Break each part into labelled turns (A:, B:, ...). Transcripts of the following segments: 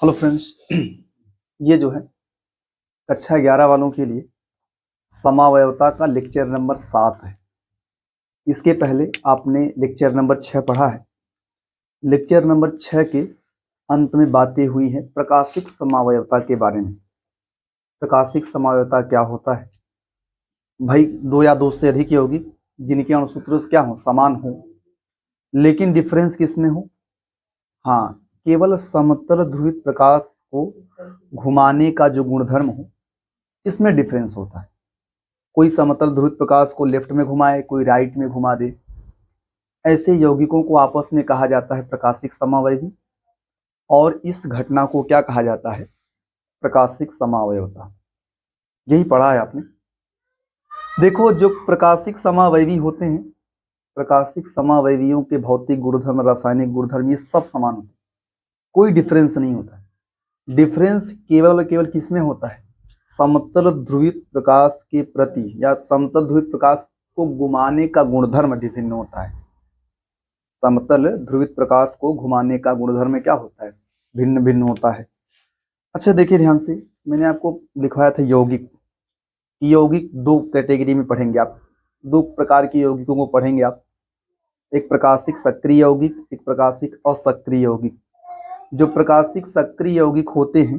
A: Hello friends, ये जो है कक्षा 11 वालों के लिए समावयवता का लेक्चर नंबर 7 है। इसके पहले आपने लेक्चर नंबर 6 पढ़ा है। लेक्चर नंबर 6 के अंत में बातें हुई हैं प्रकाशिक समावयवता के बारे में। प्रकाशिक समावयवता क्या होता है? भाई, दो या दो से अधिक यौगिक जिनके अणुसूत्र क्या हो, समान हो, लेकिन डिफरेंस किसमें हो? हाँ, केवल समतल ध्रुवित प्रकाश को घुमाने का जो गुणधर्म हो, इसमें डिफरेंस होता है। कोई समतल ध्रुवित प्रकाश को लेफ्ट में घुमाए, कोई राइट में घुमा दे। ऐसे यौगिकों को आपस में कहा जाता है प्रकाशिक समावयवी, और इस घटना को क्या कहा जाता है? प्रकाशिक समावयवता। यही पढ़ा है आपने। देखो, जो प्रकाशिक समावयवी होते हैं, प्रकाशिक समावयवियों के भौतिक गुणधर्म, रासायनिक गुणधर्म, ये सब समान होते हैं, कोई डिफरेंस नहीं होता। डिफरेंस केवल केवल किसमें होता है? समतल ध्रुवित प्रकाश के प्रति या समतल ध्रुवित प्रकाश को घुमाने का गुणधर्म भिन्न होता है। समतल ध्रुवित प्रकाश को घुमाने का गुणधर्म क्या होता है? भिन्न भिन्न होता है। अच्छा, देखिए ध्यान से, मैंने आपको लिखवाया था यौगिक। यौगिक दो कैटेगरी में पढ़ेंगे आप, दो प्रकार के यौगिकों को पढ़ेंगे आप। एक प्रकाशिक सक्रिय यौगिक, एक प्रकाशिक असक्रिय यौगिक। जो प्रकाशिक सक्रिय यौगिक होते हैं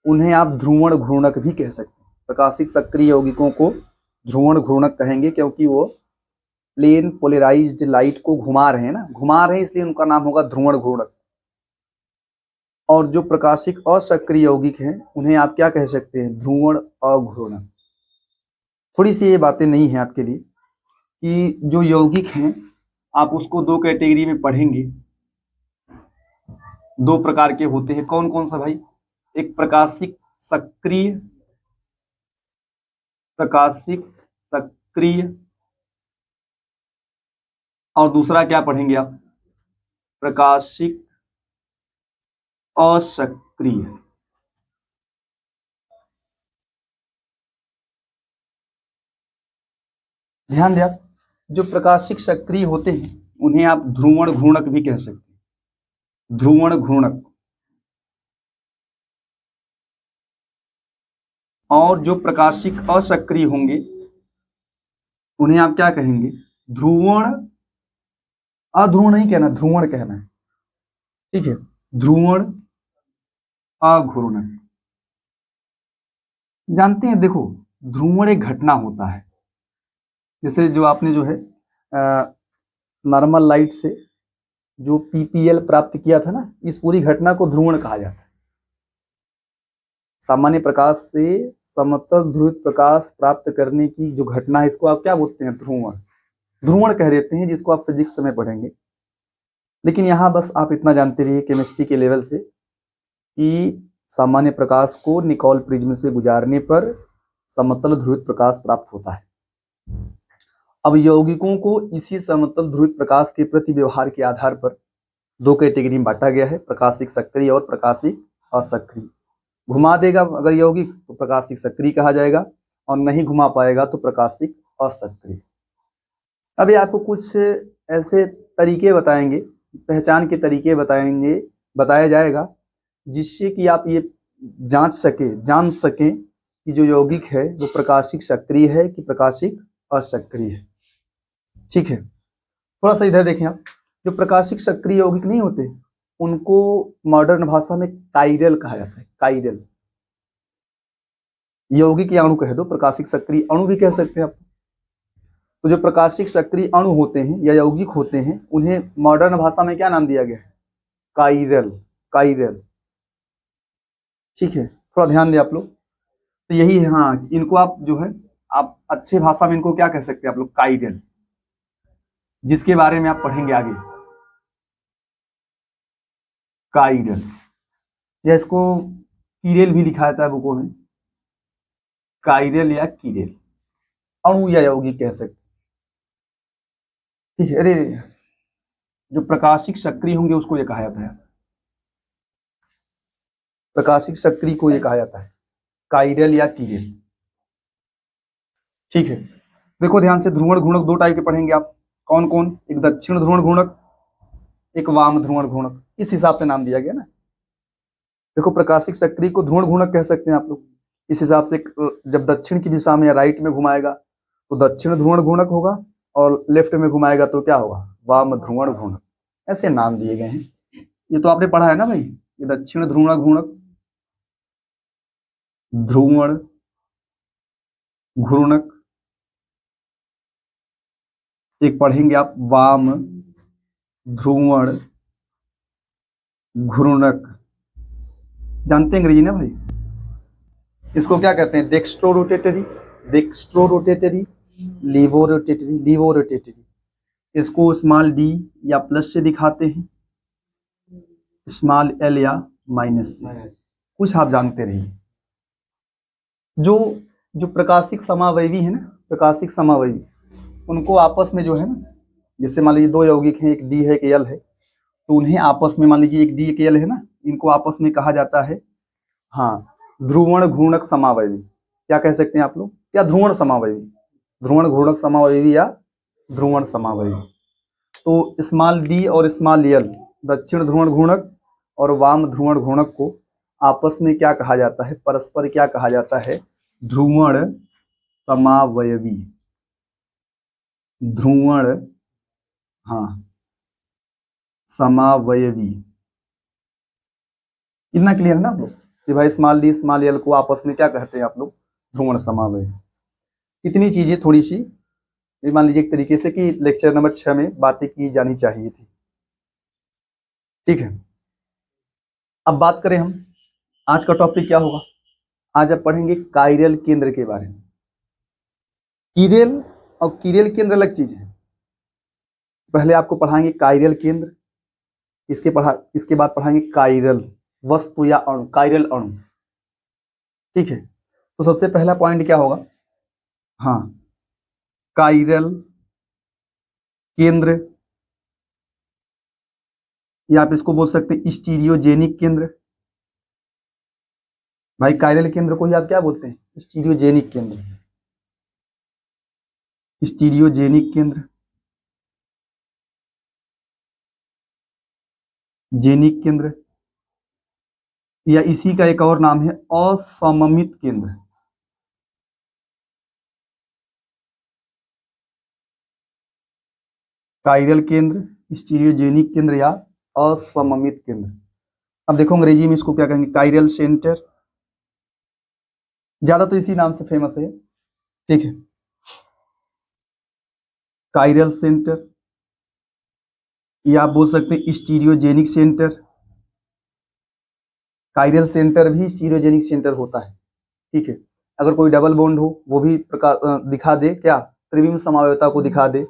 A: उन्हें आप ध्रुवण घूर्णक भी कह सकते हैं। प्रकाशिक सक्रिय यौगिकों को ध्रुवण घूर्णक कहेंगे, क्योंकि वो प्लेन पोलराइज्ड लाइट को घुमा रहे हैं ना, घुमा रहे हैं, इसलिए उनका नाम होगा ध्रुवण घूर्णक। और जो प्रकाशिक असक्रिय यौगिक हैं उन्हें आप क्या कह सकते हैं? ध्रुवण अघूर्णक। थोड़ी सी ये बातें नहीं है आपके लिए कि जो यौगिक हैं आप उसको दो कैटेगरी में पढ़ेंगे। दो प्रकार के होते हैं, कौन कौन सा भाई? एक प्रकाशिक सक्रिय, प्रकाशिक सक्रिय, और दूसरा क्या पढ़ेंगे आप? प्रकाशिक असक्रिय। ध्यान दिया, जो प्रकाशिक सक्रिय होते हैं उन्हें आप ध्रुवण घूर्णक भी कह सकते हैं। ध्रुवण घूर्णक। और जो प्रकाशिक असक्रिय होंगे उन्हें आप क्या कहेंगे? ध्रुवण, अध्रुवण नहीं कहना, ध्रुवण कहना है, ठीक है? ध्रुवण अघूर्णक। जानते हैं, देखो, ध्रुवण एक घटना होता है। जैसे जो आपने जो है नॉर्मल लाइट से जो पीपीएल प्राप्त किया था ना, इस पूरी घटना को ध्रुवण कहा जाता है। सामान्य प्रकाश से समतल ध्रुवित प्रकाश प्राप्त करने की जो घटना है, इसको आप क्या बोलते हैं? ध्रुवण। ध्रुवण कह देते हैं, जिसको आप फिजिक्स में पढ़ेंगे। लेकिन यहाँ बस आप इतना जानते रहिए केमिस्ट्री के लेवल से कि सामान्य प्रकाश को निकोल प्रिज्म से गुजारने पर समतल ध्रुवित प्रकाश प्राप्त होता है। अब यौगिकों को इसी समतल ध्रुवित प्रकाश के प्रति व्यवहार के आधार पर दो कैटेगरी में बांटा गया है, प्रकाशिक सक्रिय और प्रकाशिक असक्रिय। घुमा देगा अगर यौगिक तो प्रकाशिक सक्रिय कहा जाएगा, और नहीं घुमा पाएगा तो प्रकाशिक असक्रिय। अभी आपको कुछ ऐसे तरीके बताएंगे, पहचान के तरीके बताएंगे, बताया जाएगा, जिससे कि आप ये जान सकें कि जो यौगिक है वो प्रकाशिक सक्रिय है कि प्रकाशिक असक्रिय है। ठीक है, थोड़ा सा इधर देखें आप। जो प्रकाशिक सक्रिय यौगिक नहीं होते उनको मॉडर्न भाषा में काइरल कहा जाता है। काइरल यौगिक या अणु कह दो, प्रकाशिक सक्रिय अणु भी कह सकते हैं आप। तो जो प्रकाशिक सक्रिय अणु होते हैं या यौगिक होते हैं उन्हें मॉडर्न भाषा में क्या नाम दिया गया है? काइरल। काइरल, ठीक है, थोड़ा ध्यान दें आप लोग। तो यही है, हाँ, इनको आप जो है, आप अच्छे भाषा में इनको क्या कह सकते हैं आप लोग? काइरल, जिसके बारे में आप पढ़ेंगे आगे। काइरल, या इसको कीरेल भी लिखा जाता है बुकों में। काइरल या कीरेल, अणु या यौगिक कह सकते, ठीक है। अरे, जो प्रकाशिक सक्रिय होंगे उसको ये कहा जाता है, प्रकाशिक सक्रिय को ये कहा जाता है काइरल या कीरेल, ठीक है। देखो ध्यान से, ध्रुवण घूर्णक दो टाइप के पढ़ेंगे आप। कौन कौन? एक दक्षिण ध्रुवण घूर्णक, एक वाम ध्रुवण घूर्णक। इस हिसाब से नाम दिया गया ना। देखो प्रकाशिक सक्रिय को ध्रुवण घूर्णक कह सकते हैं आप लोग। इस हिसाब से जब दक्षिण की दिशा में या राइट में घुमाएगा तो दक्षिण ध्रुवण घूर्णक होगा, और लेफ्ट में घुमाएगा तो क्या होगा, वाम ध्रुवण घूर्णक। ऐसे नाम दिए गए हैं। ये तो आपने पढ़ा है ना भाई, ये दक्षिण ध्रुवण घूर्णक, ध्रुवण घूर्णक, एक पढ़ेंगे आप वाम ध्रुवण घूर्णक। जानते हैं अंग्रेजी ना भाई। इसको क्या कहते हैं, dextrorotatory, dextrorotatory, laevorotatory, laevorotatory. इसको स्मॉल डी या प्लस से दिखाते हैं, स्मॉल एल या माइनस से, कुछ आप जानते रहिए। जो जो प्रकाशिक समावयवी है ना, प्रकाशिक समावयवी, उनको आपस में जो है ना, जैसे मान लीजिए दो यौगिक हैं, एक डी है एक एल है, तो उन्हें आपस में, मान लीजिए एक डी एक एल है ना, इनको आपस में कहा जाता है, हाँ, ध्रुवण घूर्णक समावयवी। क्या कह सकते हैं आप लोग, या ध्रुवण समावयवी, ध्रुवण घूर्णक समावयवी या ध्रुवण समावयवी। तो स्मॉल डी और स्मॉल एल दक्षिण ध्रुवण घूर्णक और वाम ध्रुवण घूर्णक को आपस में क्या कहा जाता है, परस्पर क्या कहा जाता है, ध्रुवण समावयवी, ध्रुवण, हाँ, समावयवी। इतना क्लियर है ना आप लोग कि भाई स्मॉल डी स्मॉल एल को आपस में क्या कहते हैं आप लोग, ध्रुवण समावयवी। इतनी चीजें थोड़ी सी मान लीजिए एक तरीके से कि लेक्चर नंबर 6 में बातें की जानी चाहिए थी। ठीक है, अब बात करें हम, आज का टॉपिक क्या होगा, आज आप पढ़ेंगे काइरल केंद्र के बारे में। कीरेल और कीरेल केंद्र अलग चीज है। पहले आपको पढ़ाएंगे काइरल केंद्र, इसके बाद पढ़ाएंगे काइरल वस्तु या अणु, काइरल अणु। ठीक है, तो सबसे पहला पॉइंट क्या होगा, हाँ, काइरल केंद्र, या आप इसको बोल सकते हैं स्टीरियोजेनिक केंद्र। भाई काइरल केंद्र को ही आप क्या बोलते हैं, स्टीरियोजेनिक केंद्र, स्टीरियोजेनिक केंद्र, जेनिक केंद्र, या इसी का एक और नाम है असममित केंद्र। काइरल केंद्र, स्टीरियोजेनिक केंद्र या असममित केंद्र। अब देखो अंग्रेजी में इसको क्या कहेंगे, काइरल सेंटर, ज्यादा तो इसी नाम से फेमस है। ठीक है, काइरल सेंटर, या आप बोल सकते हैं स्टीरियोजेनिक सेंटर। काइरल सेंटर भी स्टीरियोजेनिक सेंटर होता है। ठीक है, अगर कोई डबल बॉन्ड हो वो भी दिखा दे, क्या त्रिविम समावयवता को दिखा दे,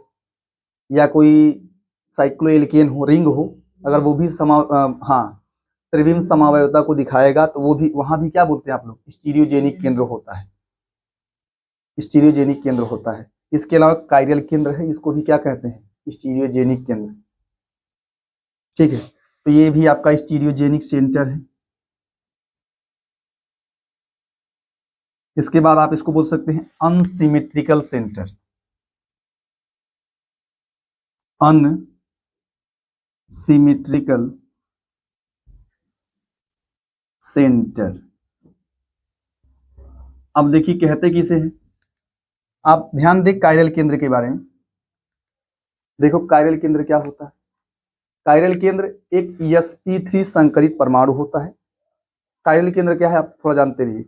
A: या कोई साइक्लोएल्केन हो, रिंग हो, अगर वो भी हाँ, त्रिविम समावयवता को दिखाएगा तो वो भी, वहां भी क्या बोलते हैं आप लोग, स्टीरियोजेनिक केंद्र होता है, स्टीरियोजेनिक केंद्र होता है। इसके अलावा काइरल केंद्र है, इसको भी क्या कहते हैं, स्टीरियोजेनिक केंद्र। ठीक है, तो ये भी आपका स्टीरियोजेनिक सेंटर है। इसके बाद आप इसको बोल सकते हैं अनसिमेट्रिकल सेंटर, अनसिमेट्रिकल सेंटर। अब देखिए कहते किसे हैं, आप ध्यान दें काइरल केंद्र के बारे में। देखो काइरल केंद्र क्या होता है, काइरल केंद्र एक sp3 संकरित परमाणु होता है। काइरल केंद्र क्या है आप थोड़ा जानते रहिए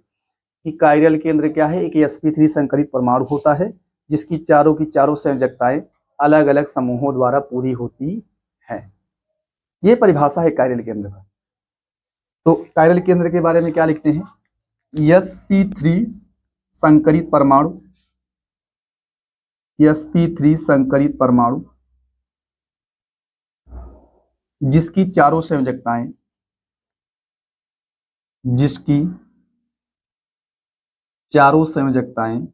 A: कि काइरल केंद्र क्या है, एक sp3 संकरित परमाणु होता है जिसकी चारों की चारों संयोजकताएं अलग अलग समूहों द्वारा पूरी होती है। ये परिभाषा है काइरल केंद्र का। तो काइरल केंद्र के बारे में क्या लिखते हैं, sp3 संकरित परमाणु, sp3 संकरित परमाणु जिसकी चारों संयोजकताएं, जिसकी चारों संयोजकताएं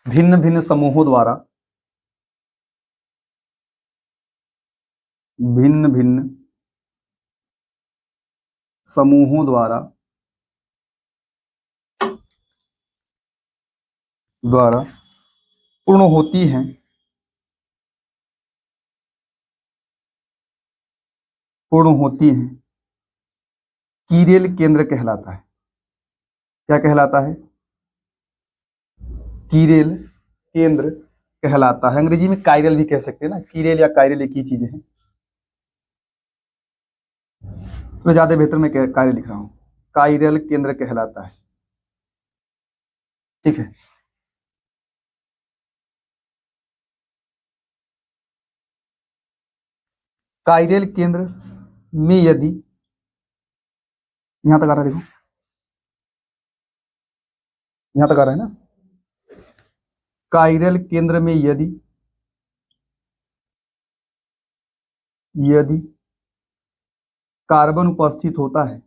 A: भिन्न भिन्न समूहों द्वारा, भिन्न भिन्न समूहों द्वारा पूर्ण होती हैं, पूर्ण होती हैं कीरेल केंद्र कहलाता है। क्या कहलाता है? कीरेल केंद्र कहलाता है। अंग्रेजी में कायरल भी कह सकते हैं ना, कीरेल या कायरल एक ही चीजें हैं, तो ज्यादा बेहतर मैं कायरल लिख रहा हूं। कायरल केंद्र कहलाता है। ठीक है, कायरल केंद्र में यदि, यहां तक आ रहा है, देखो यहां तक आ रहा है ना, कायरल केंद्र में यदि यदि कार्बन उपस्थित होता है,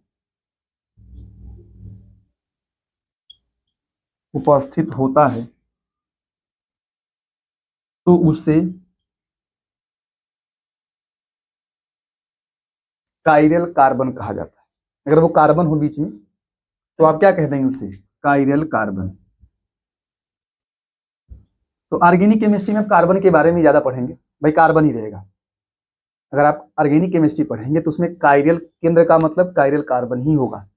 A: उपस्थित होता है, तो उसे कायरल कार्बन कहा जाता है। अगर वो कार्बन हो बीच में तो आप क्या कह देंगे उसे? Chiral carbon. तो ऑर्गेनिक केमिस्ट्री में आप कार्बन के बारे में ज्यादा पढ़ेंगे, भाई कार्बन ही रहेगा। अगर आप ऑर्गेनिक केमिस्ट्री पढ़ेंगे तो उसमें कायरल केंद्र का मतलब कायरल कार्बन ही होगा,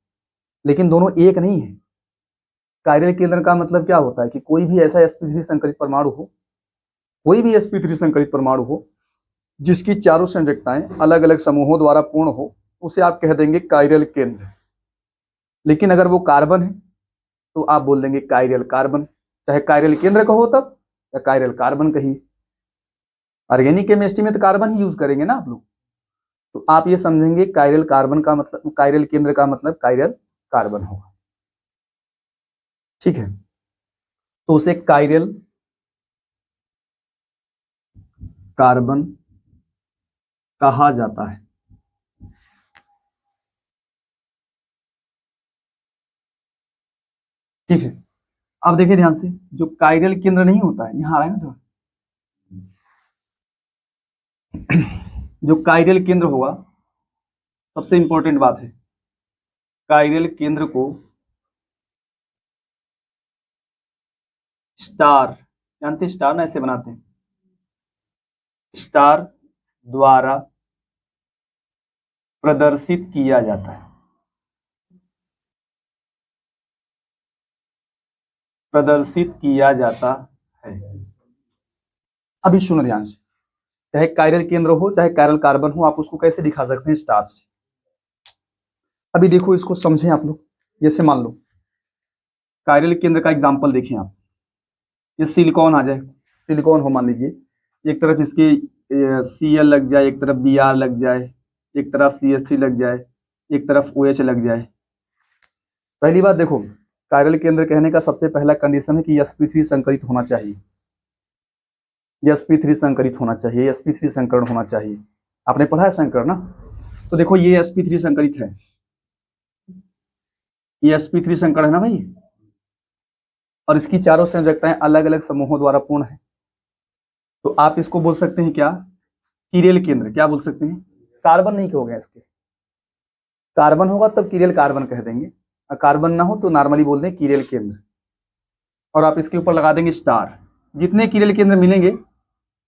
A: लेकिन दोनों एक नहीं है। कायरल केंद्र का मतलब क्या होता है कि कोई भी ऐसा sp3 संकरित परमाणु हो, कोई भी sp3 संकरित परमाणु हो जिसकी चारों संयोजकताएं अलग अलग समूहों द्वारा पूर्ण हो, उसे आप कह देंगे कायरल केंद्र। लेकिन अगर वो कार्बन है तो आप बोल देंगे कायरल कार्बन, चाहे कायरल केंद्र कहो तब या कायरल कार्बन कहिए। ऑर्गेनिक केमिस्ट्री में तो कार्बन ही यूज करेंगे ना आप लोग, तो आप ये समझेंगे कायरल कार्बन का मतलब, कायरल केंद्र का मतलब कायरल कार्बन होगा। ठीक है, तो उसे कायरल कार्बन कहा जाता है। ठीक है, अब देखिए ध्यान से, जो कायरल केंद्र नहीं होता है, यहां आ रहा है ना थोड़ा, जो कायरल केंद्र होगा, सबसे इंपॉर्टेंट बात है, कायरल केंद्र को स्टार, जानते हैं स्टार ना, ऐसे बनाते हैं, स्टार द्वारा प्रदर्शित किया जाता है। प्रदर्शित किया जाता है। अभी सुनो ध्यान से, चाहे कायरल केंद्र हो चाहे कायरल कार्बन हो, आप उसको कैसे दिखा सकते हैं? स्टार से। अभी देखो इसको समझें आप लोग, जैसे मान लो कायरल केंद्र का एग्जांपल देखें आप, ये सिलिकॉन आ जाए, सिलिकॉन हो मान लीजिए, एक तरफ इसके Cl लग जाए, एक तरफ Br लग जाए, एक तरफ CH3 लग जाए, एक तरफ OH लग जाए। पहली बात देखो, कायरल केंद्र कहने का सबसे पहला कंडीशन है कि sp3 संकरित होना चाहिए, sp3 संकरित होना चाहिए, sp3 संकरण होना चाहिए। आपने पढ़ा है संकरण ना, तो देखो ये sp3 संकरित है, ये sp3 संकरण है ना भाई, और इसकी चारों संयोजकताएं अलग अलग समूहों द्वारा पूर्ण है। तो आप इसको बोल सकते हैं क्या? कीरेल केंद्र। क्या बोल सकते हैं? कार्बन नहीं कहोगे इसके, कार्बन होगा तब कीरेल कार्बन कह देंगे, और कार्बन ना हो तो नॉर्मली बोल दें कीरेल केंद्र, और आप इसके ऊपर लगा देंगे स्टार। जितने कीरेल केंद्र मिलेंगे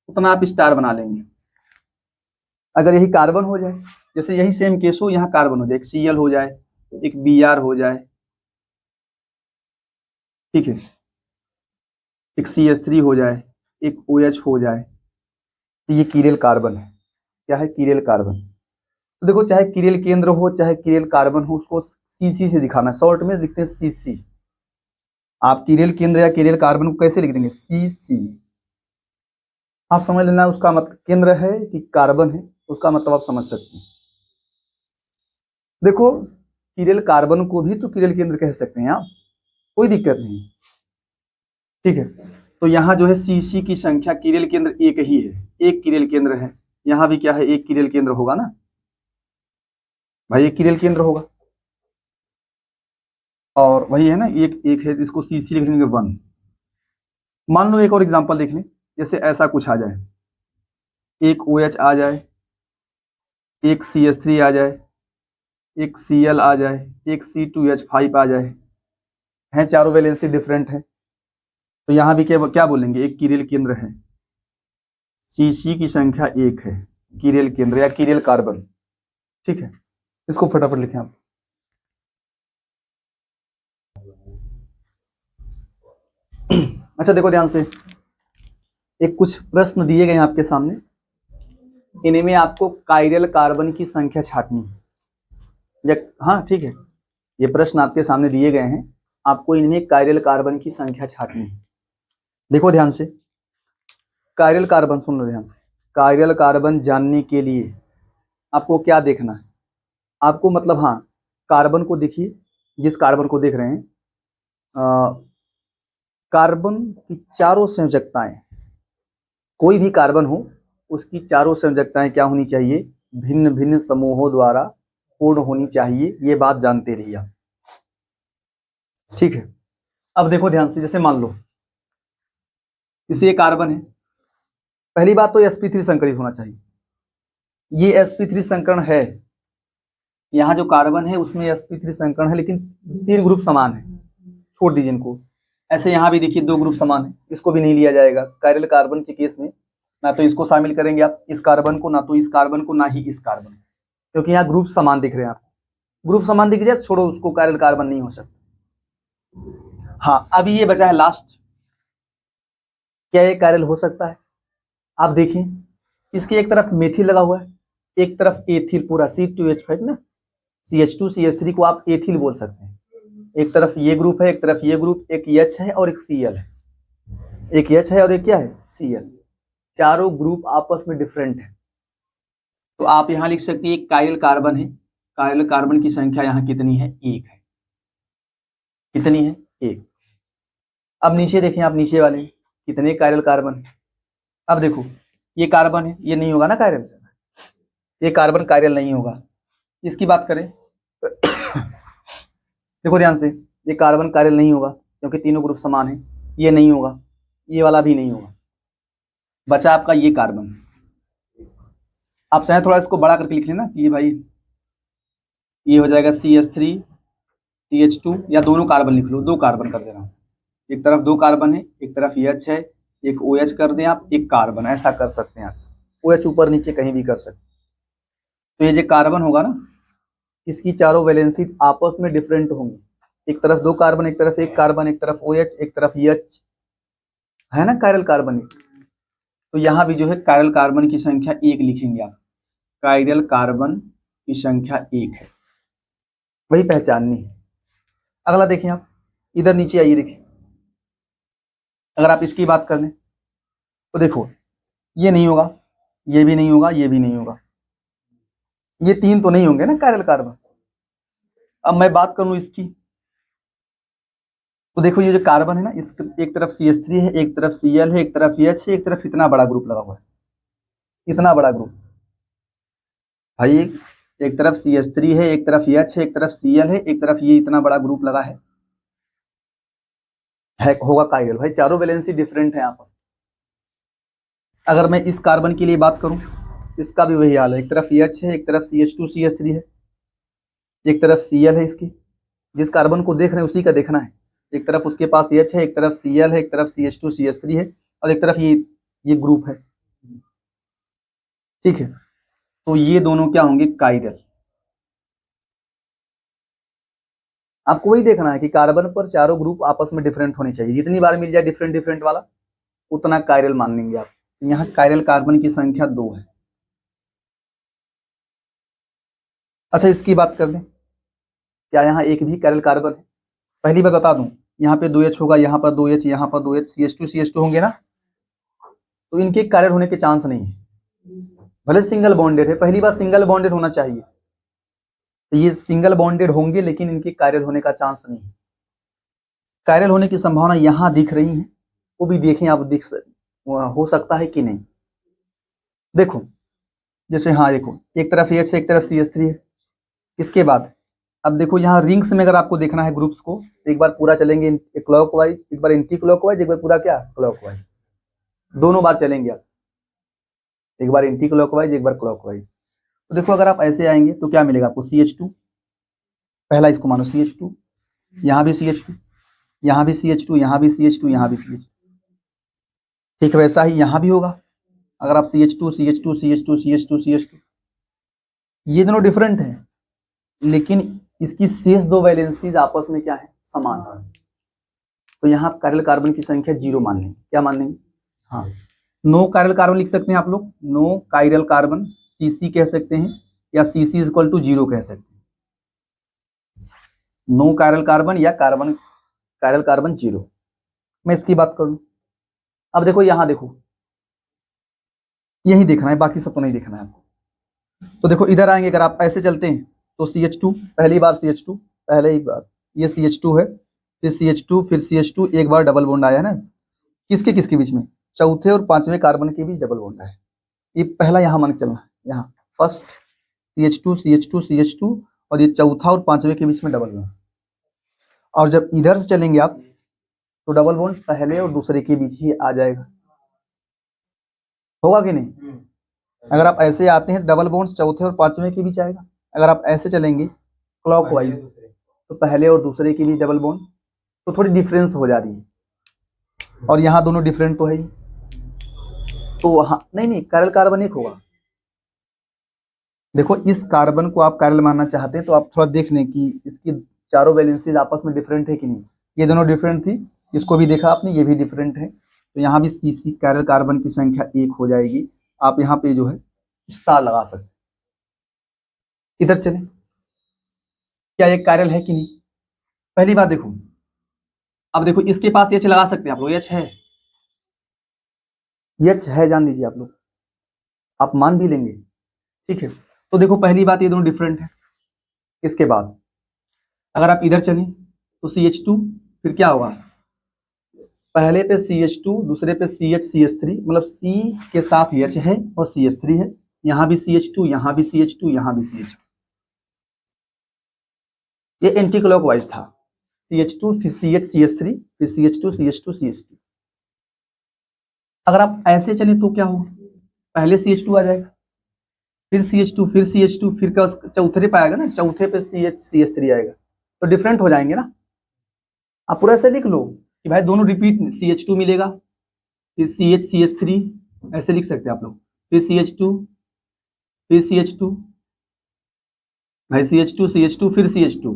A: उतना आप स्टार बना लेंगे। अगर यही कार्बन हो जाए, जैसे यही सेम केस हो, यहाँ कार्बन हो जाए, एक Cl हो जाए, एक Br हो जाए, ठीक है, एक CH3 हो जाए, एक OH हो जाए, तो ये कीरेल कार्बन है। क्या है? कीरेल कार्बन। तो देखो, चाहे कीरेल केंद्र हो चाहे कीरेल कार्बन हो, उसको CC से दिखाना, शॉर्ट में लिखते हैं CC। आप कीरेल केंद्र या कीरेल कार्बन को कैसे लिख देंगे? CC। आप समझ लेना उसका मतलब केंद्र है कि कार्बन है, उसका मतलब आप समझ सकते हैं। देखो, कीरेल कार्बन को भी तो कीरेल केंद्र कह सकते हैं आप, कोई दिक्कत नहीं। ठीक है, तो यहाँ जो है CC की संख्या, कीरेल केंद्र एक ही है, एक कीरेल केंद्र है। यहाँ भी क्या है? एक कीरेल केंद्र होगा ना भाई, एक कीरेल केंद्र होगा, और वही है ना, एक एक है, इसको CC लिख लेंगे 1। मान लो एक और एग्जांपल देख लें, जैसे ऐसा कुछ आ जाए, एक OH आ जाए, एक CH3 आ जाए, एक Cl आ जाए, एक C2H5 आ जाए, हैं चारों वैलेंसी डिफरेंट है, तो यहाँ भी क्या क्या बोलेंगे? एक कीरेल केंद्र है। CC की संख्या एक है, कीरेल केंद्र या कीरेल कार्बन। ठीक है, इसको फटाफट लिखें आप। अच्छा देखो ध्यान से, एक कुछ प्रश्न दिए गए हैं आपके सामने, इनमें आपको कायरल कार्बन की संख्या छांटनी है। हाँ ठीक है, ये प्रश्न आपके सामने दिए गए हैं, आपको इनमें कायरल कार्बन की संख्या छांटनी है। देखो ध्यान से, कायरल कार्बन सुन लो ध्यान से, कायरल कार्बन जानने के लिए आपको क्या देखना है, आपको मतलब हाँ कार्बन को देखिए, जिस कार्बन को देख रहे हैं, कार्बन की चारों संयोजकताएं, कोई भी कार्बन हो उसकी चारों संयोजकताएं क्या होनी चाहिए, भिन्न भिन्न समूहों द्वारा पूर्ण होनी चाहिए, ये बात जानते रहिए आप। ठीक है, अब देखो ध्यान से, जैसे मान लो इसे कार्बन है, पहली बात तो sp3 संकरित होना चाहिए, ये sp3 संकरण है, यहाँ जो कार्बन है उसमें sp3 संकरण है, लेकिन 3 ग्रुप समान है, छोड़ दीजिए इनको। ऐसे यहाँ भी देखिए 2 ग्रुप समान है, इसको भी नहीं लिया जाएगा। कायरल कार्बन के केस में ना तो इसको शामिल करेंगे आप, इस कार्बन को, ना तो इस कार्बन को, ना ही इस कार्बन को, क्योंकि यहाँ ग्रुप समान दिख रहे हैं आपको। ग्रुप समान दिख जाए छोड़ो उसको, कायरल कार्बन नहीं हो सकता। हाँ अभी ये बचा है लास्ट, क्या ये कायरल हो सकता है? आप देखिए, इसकी एक तरफ मेथिल लगा हुआ है, एक तरफ एथिल, पूरा C2H5 ना, CH2CH3 को आप एथिल बोल सकते हैं। एक तरफ ये ग्रुप है, एक तरफ ये ग्रुप, एक H है और एक Cl है, एक H है और एक क्या है, Cl। चारों ग्रुप आपस में डिफरेंट है, तो आप यहां लिख सकते हैं कायरल कार्बन है, कायरल कार्बन की संख्या यहां कितनी है, 1 है। कितनी है, 1। अब नीचे देखें आप, नीचे वाले कितने कायरल कार्बन है। अब देखो ये कार्बन है, ये नहीं होगा ना कायरल, ये कार्बन कायरल नहीं होगा। इसकी बात करें देखो ध्यान से, ये कार्बन कायरल नहीं होगा क्योंकि तीनों ग्रुप समान है, ये नहीं होगा, ये वाला भी नहीं होगा। बचा आपका ये कार्बन, आप चाहे थोड़ा इसको बड़ा करके लिख लेना कि ये भाई ये हो जाएगा CH3 CH2, या दोनों कार्बन लिख लो, 2 कार्बन कर दे रहा हूँ, एक तरफ 2 कार्बन है, एक तरफ H है, एक OH कर दें आप, एक कार्बन, ऐसा कर सकते हैं आप, OH ऊपर नीचे कहीं भी कर सकते। तो ये जो कार्बन होगा ना, इसकी चारों वैलेंसी आपस में डिफरेंट होंगी, एक तरफ 2 कार्बन, एक तरफ 1 कार्बन, एक तरफ OH, एक तरफ H, है ना कायरल कार्बन। तो यहाँ भी जो है कायरल कार्बन की संख्या 1 लिखेंगे आप, कायरल कार्बन की संख्या 1 है, वही पहचाननी है। अगला देखें आप, इधर नीचे आइए, देखिए अगर आप इसकी बात कर लें तो देखो ये नहीं होगा, ये भी नहीं होगा, ये भी नहीं होगा, ये 3 तो नहीं होंगे ना कायरल कार्बन। अब मैं बात करूं इसकी, तो देखो ये जो कार्बन है ना, इस एक तरफ CH3 है, एक तरफ Cl है, एक तरफ H है, एक तरफ इतना बड़ा ग्रुप लगा हुआ है, इतना बड़ा ग्रुप भाई, एक तरफ CH3 है, एक तरफ H है, एक तरफ Cl है, एक तरफ ये इतना बड़ा ग्रुप लगा है होगा कायरल। भाई चारों वैलेंसी डिफरेंट है आपस। अगर मैं इस कार्बन के लिए बात करूं, इसका भी वही हाल है, एक तरफ H है, एक तरफ CH2CH3 है, एक तरफ Cl है, इसकी जिस कार्बन को देख रहे हैं उसी का देखना है, एक तरफ उसके पास H है, एक तरफ Cl है, एक तरफ CH2CH3 है, और एक तरफ ये ग्रुप है। ठीक है, तो ये दोनों क्या होंगे, कायरल। आपको वही देखना है कि कार्बन पर चारों ग्रुप आपस में डिफरेंट होने चाहिए, जितनी बार मिल जाए डिफरेंट डिफरेंट वाला उतना कायरल मान लेंगे आप। यहाँ कायरल कार्बन की संख्या 2 है। अच्छा इसकी बात कर लें, क्या यहाँ एक भी कायरल कार्बन है? पहली बार बता दूं, यहाँ पे 2H होगा, यहाँ पर 2H, यहाँ पर 2H, CH2 होंगे ना, तो इनके कायरल होने के चांस नहीं है, भले सिंगल बॉन्डेड है, पहली बार सिंगल बॉन्डेड होना चाहिए, तो ये सिंगल बॉन्डेड होंगे लेकिन इनके कायरल होने का चांस नहीं है। कायरल होने की संभावना यहाँ दिख रही है, वो भी देखें आप, हो सकता है कि नहीं। देखो जैसे, हाँ देखो एक तरफ H है, एक तरफ CH3 है। इसके बाद अब देखो यहाँ रिंग्स में अगर आपको देखना है ग्रुप्स को, एक बार पूरा चलेंगे क्लॉकवाइज, एक बार एंटी क्लॉकवाइज, एक बार पूरा क्या क्लॉकवाइज, दोनों बार चलेंगे आप, एक बार एंटी क्लॉकवाइज, एक बार क्लॉकवाइज। तो देखो अगर आप ऐसे आएंगे तो क्या मिलेगा आपको, CH2, पहला इसको मानो CH2, यहाँ भी CH2, यहाँ भी CH2, यहाँ भी CH2, यहाँ भी CH2। ठीक वैसा ही यहाँ भी होगा, अगर आप CH2 CH2 CH2 CH2 CH2, ये दोनों डिफरेंट हैं, लेकिन इसकी शेष दो वैलेंसीज आपस में क्या है, समान है। तो यहाँ कायरल कार्बन की संख्या 0 मान लेंगे। क्या मान लेंगे? हाँ, नो कायरल कार्बन लिख सकते हैं आप लोग, नो कायरल कार्बन सीसी कह सकते हैं, या सीसी इज इक्वल टू 0 कह सकते हैं। नो कायरल कार्बन या कायरल कार्बन 0। मैं इसकी बात करूं, अब देखो यहां देखो, यही देखना है, बाकी सब तो नहीं देखना है आपको। तो देखो इधर आएंगे, अगर आप ऐसे चलते हैं तो CH2 पहली बार, CH2 पहले ही बार, ये CH2 है, फिर CH2, फिर CH2, एक बार डबल बॉन्ड आया है ना, किसके बीच में, चौथे और पांचवें कार्बन के बीच डबल बॉन्ड है। ये पहला यहाँ मान के चलना है, यहाँ फर्स्ट CH2 CH2 CH2, और ये चौथा और पांचवें के बीच में डबल बॉन्ड। और जब इधर से चलेंगे आप तो डबल बॉन्ड पहले और दूसरे के बीच ही आ जाएगा, होगा कि नहीं? अगर आप ऐसे आते हैं डबल बॉन्ड चौथे और पांचवें के बीच आएगा। अगर आप ऐसे चलेंगे क्लॉकवाइज तो पहले और दूसरे के बीच डबल बॉन्ड, तो थोड़ी डिफरेंस हो जा रही है, और यहाँ दोनों डिफरेंट तो है ही, तो वहां नहीं कायरल कार्बन एक होगा। देखो इस कार्बन को आप कायरल मानना चाहते हैं तो आप थोड़ा देख लें कि इसकी चारों वैलेंसीज आपस में डिफरेंट है कि नहीं। ये दोनों डिफरेंट थी, इसको भी देखा आपने, ये भी डिफरेंट है, तो यहाँ भी इसी कायरल कार्बन की संख्या 1 हो जाएगी। आप यहाँ पे जो है स्टार लगा सकते। इधर चले, क्या ये कायरल है कि नहीं? पहली बात देखो, अब देखो इसके पास H लगा सकते हैं आप लोग, H है, H है, जान लीजिए आप लोग, आप मान भी लेंगे, ठीक है। तो देखो पहली बात ये दोनों डिफरेंट है। इसके बाद अगर आप इधर चलें तो CH2, फिर क्या होगा, पहले पे CH2, दूसरे पे CH3, मतलब C के साथ H है और CH3 है, यहाँ भी CH2, यहाँ भी CH2, यहाँ भी CH2। ये एंटी क्लॉकवाइज था, CH2 फिर CH CH3 फिर CH2 CH2 CH2। अगर आप ऐसे चले तो क्या होगा, पहले CH2 आ जाएगा, फिर CH2, फिर CH2, फिर क्या चौथे पे आएगा ना, चौथे पे CH3 आएगा, तो डिफरेंट हो जाएंगे ना। आप पूरा ऐसे लिख लो कि भाई दोनों रिपीट, CH2 मिलेगा, फिर CH3, ऐसे लिख सकते हैं आप लोग, फिर CH2, फिर CH2, भाई CH2 फिर CH2।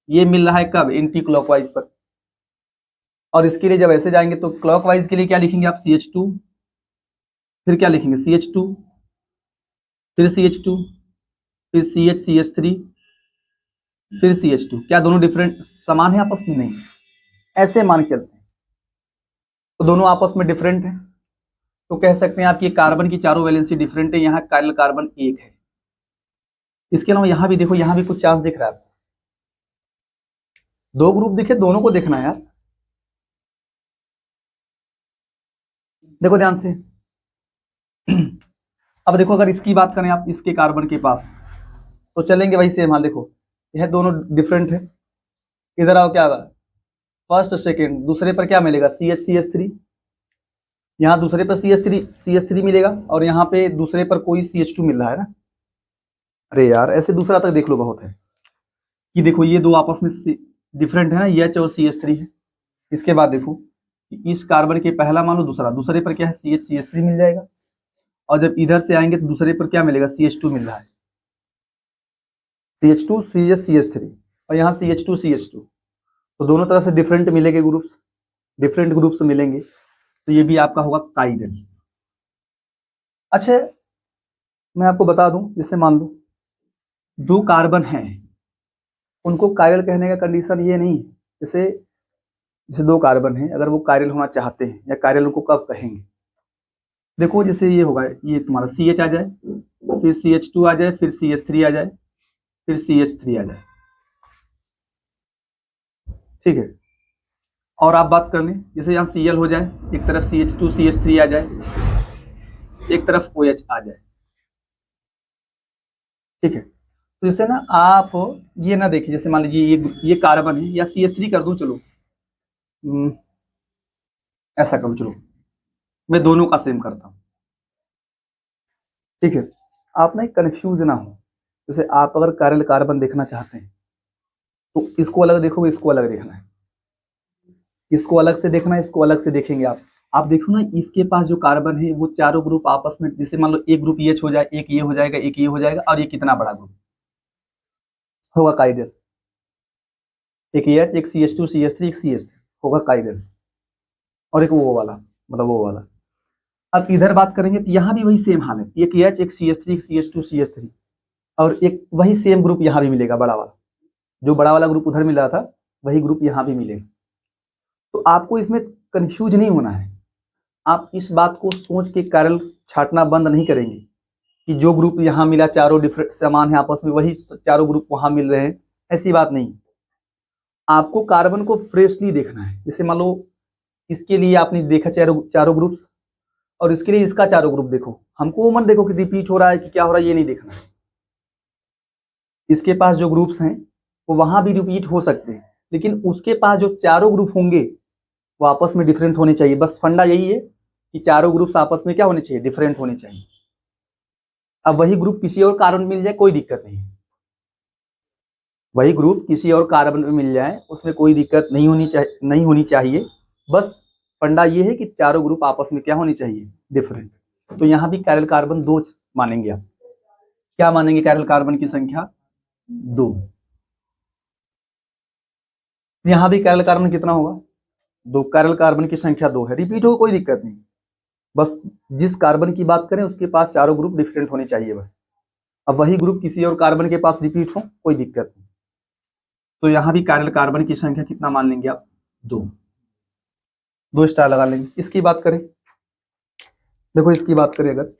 A: ये मिल रहा है कब, एंटी क्लॉकवाइज पर। और इसके लिए जब ऐसे जाएंगे तो क्लॉकवाइज के लिए क्या लिखेंगे आप, CH2, फिर क्या लिखेंगे, CH2, फिर CH2, फिर CH3, फिर CH2। क्या दोनों डिफरेंट समान है आपस में? नहीं, ऐसे मान के चलते हैं तो दोनों आपस में डिफरेंट है, तो कह सकते हैं आपकी कार्बन की चारों वैलेंसी डिफरेंट है। यहाँ कायरल कार्बन 1 है। इसके अलावा यहाँ भी देखो, यहाँ भी कुछ चांस दिख रहा है, दो ग्रुप दिखे, दोनों को देखना है यार, देखो ध्यान से। अब देखो अगर इसकी बात करें आप, इसके कार्बन के पास तो चलेंगे वही सेम हाल। देखो यह दोनों डिफरेंट है, इधर आओ, क्या होगा, फर्स्ट सेकेंड, दूसरे पर क्या मिलेगा, CH3, यहाँ दूसरे पर CH3 मिलेगा, और यहाँ पे दूसरे पर कोई CH2 मिल रहा है ना। अरे यार ऐसे दूसरा तक देख लो, बहुत है कि देखो ये दो आपस में डिफरेंट है ना, ये H और CH3 है। इसके बाद देखो इस कार्बन के पहला मान लो, दूसरे पर क्या है, CH3 मिल जाएगा, और जब इधर से आएंगे तो दूसरे पर क्या मिलेगा, CH2 मिल रहा है, CH2 CH3, और यहाँ CH2 तो दोनों तरफ से डिफरेंट मिलेंगे ग्रुप्स, डिफरेंट ग्रुप्स मिलेंगे, तो ये भी आपका होगा कायरल। अच्छा मैं आपको बता दूं, जैसे मान लो दो कार्बन हैं, उनको कायरल कहने का कंडीशन ये नहीं है, जैसे दो कार्बन हैं, अगर वो कायरल होना चाहते हैं या कायरल उनको कब कहेंगे, देखो जैसे ये होगा, ये तुम्हारा CH आ जाए, फिर CH2 आ जाए, फिर CH3 आ जाए, फिर CH3 आ जाए, ठीक है। और आप बात कर लें, जैसे यहाँ Cl हो जाए, एक तरफ CH2 CH3 आ जाए, एक तरफ OH आ जाए, ठीक है। तो जैसे ना आप ये ना देखिए, जैसे मान लीजिए ये कार्बन है, या CH3 कर दूं, चलो ऐसा करूं, चलो मैं दोनों का सेम करता हूं, ठीक है। आप ना कंफ्यूज ना हो, जैसे आप अगर कायरल कार्बन देखना चाहते हैं तो इसको अलग देखोगे, इसको अलग देखना है, इसको अलग से देखना है, इसको अलग से देखेंगे आप आप देखो ना, इसके पास जो कार्बन है वो चारों ग्रुप आपस में, जैसे मान लो एक ग्रुप ये हो जाए, एक ये हो जाएगा, एक ये हो जाएगा, और ये कितना बड़ा ग्रुप होगा काइरल, एक एच, एक CH2 CH3, एक CH3 होगा काइरल, और एक वो वाला, मतलब वो वाला। अब इधर बात करेंगे तो यहाँ भी वही सेम हाल है, एक एच, एक CH3, एक CH2 CH3, और एक वही सेम ग्रुप यहाँ भी मिलेगा, बड़ा वाला, जो बड़ा वाला ग्रुप उधर मिल रहा था वही ग्रुप यहाँ भी मिलेगा। तो आपको इसमें कंफ्यूज नहीं होना है, आप इस बात को सोच के कार्बन छांटना बंद नहीं करेंगे कि जो ग्रुप यहाँ मिला चारों डिफरेंट समान है आपस में, वही चारों ग्रुप वहां मिल रहे हैं, ऐसी बात नहीं। आपको कार्बन को फ्रेशली देखना है। जैसे मान लो इसके लिए आपने देखा चारों चारों ग्रुप्स, और इसके लिए इसका चारों ग्रुप देखो, हमको वो मत देखो कि रिपीट हो रहा है कि क्या हो रहा है, ये नहीं देखना है। इसके पास जो ग्रुप्स हैं वो वहां भी रिपीट हो सकते हैं, लेकिन उसके पास जो चारों ग्रुप होंगे वो आपस में डिफरेंट होने चाहिए। बस फंडा यही है कि चारों ग्रुप्स आपस में क्या होने चाहिए, डिफरेंट होने चाहिए। अब वही ग्रुप किसी और कार्बन में मिल जाए कोई दिक्कत नहीं है, वही ग्रुप किसी और कार्बन में मिल जाए उसमें कोई दिक्कत नहीं होनी चाहिए। बस फंडा ये है कि चारों ग्रुप आपस में क्या होनी चाहिए, डिफरेंट। तो यहाँ भी कायरल कार्बन 2 मानेंगे आप। क्या मानेंगे, कायरल कार्बन की संख्या 2। यहाँ भी कायरल कार्बन कितना होगा, 2। कायरल कार्बन की संख्या 2 है, रिपीट हो कोई दिक्कत नहीं, बस जिस कार्बन की बात करें उसके पास चारों ग्रुप डिफरेंट होने चाहिए बस। अब वही ग्रुप किसी और कार्बन के पास रिपीट हो कोई दिक्कत नहीं। तो यहाँ भी कायरल कार्बन की संख्या कितना मान लेंगे आप, 2 स्टार लगा लेंगे। इसकी बात करें, देखो इसकी बात करें अगर,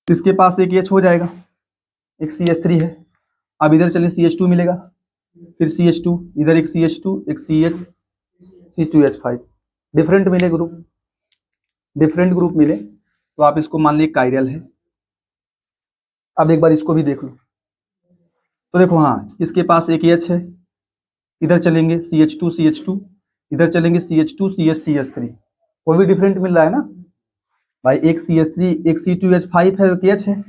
A: इसके पास एक H हो जाएगा, एक CH3 है। अब इधर चले CH2 मिलेगा, फिर CH2, इधर एक CH2, एक C2H5, डिफरेंट मिले ग्रुप, डिफरेंट ग्रुप मिले तो आप इसको मान लीजिए कायरल है। अब एक बार इसको भी देख लो, तो देखो हाँ इसके पास एक H है, इधर चलेंगे CH2 CH2, इधर चलेंगे CH2 CH3, वो भी डिफरेंट मिल रहा है ना भाई, एक CH3 एक C2H5 है, एक H है।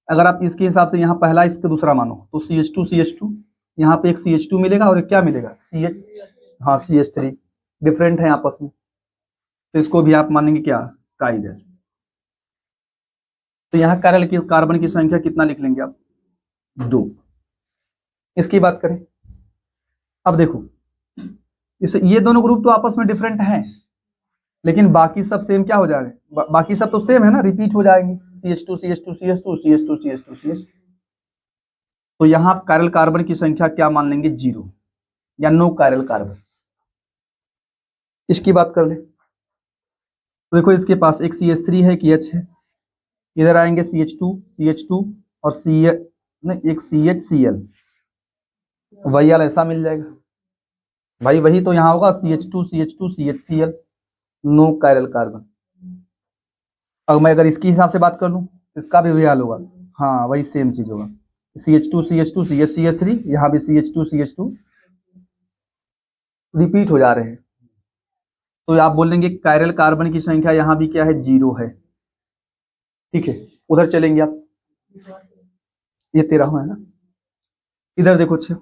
A: अगर आप इसके हिसाब से यहाँ पहला इसका दूसरा मानो तो CH2 यहाँ पे एक CH2 मिलेगा और एक क्या मिलेगा, हाँ CH3, डिफरेंट है आपस में, तो इसको भी आप मानेंगे क्या, कायरल। तो यहाँ कायरल की कार्बन की संख्या कितना लिख लेंगे आप, 2। इसकी बात करें, अब देखो इस ये दोनों ग्रुप तो आपस में डिफरेंट हैं, लेकिन बाकी सब सेम क्या हो जा रहे हैं, बाकी सब तो सेम है ना, रिपीट हो जाएंगे, CH2 CH2 CH2 CH2 CH2 CH2। तो यहाँ कायरल कार्बन की संख्या क्या मान लेंगे, 0 या नो कायरल कार्बन। इसकी बात कर ले, तो देखो इसके पास एक CH3 है, एक H है, इधर आएंगे CH2 और एक CHCl, वही वाला ऐसा मिल जाएगा भाई, वही तो यहाँ होगा CH2 CHCl, no chiral carbon. अब मैं अगर इसके हिसाब से बात कर लूँ इसका भी वही हाल होगा, हाँ वही सेम चीज होगा, CH2 CH3, यहाँ भी CH2 रिपीट हो जा रहे हैं, तो आप बोलेंगे कायरल कार्बन की संख्या यहाँ भी क्या है, 0 है। ठीक है, उधर चलेंगे आप, ये 13 है ना, इधर देखो, अच्छा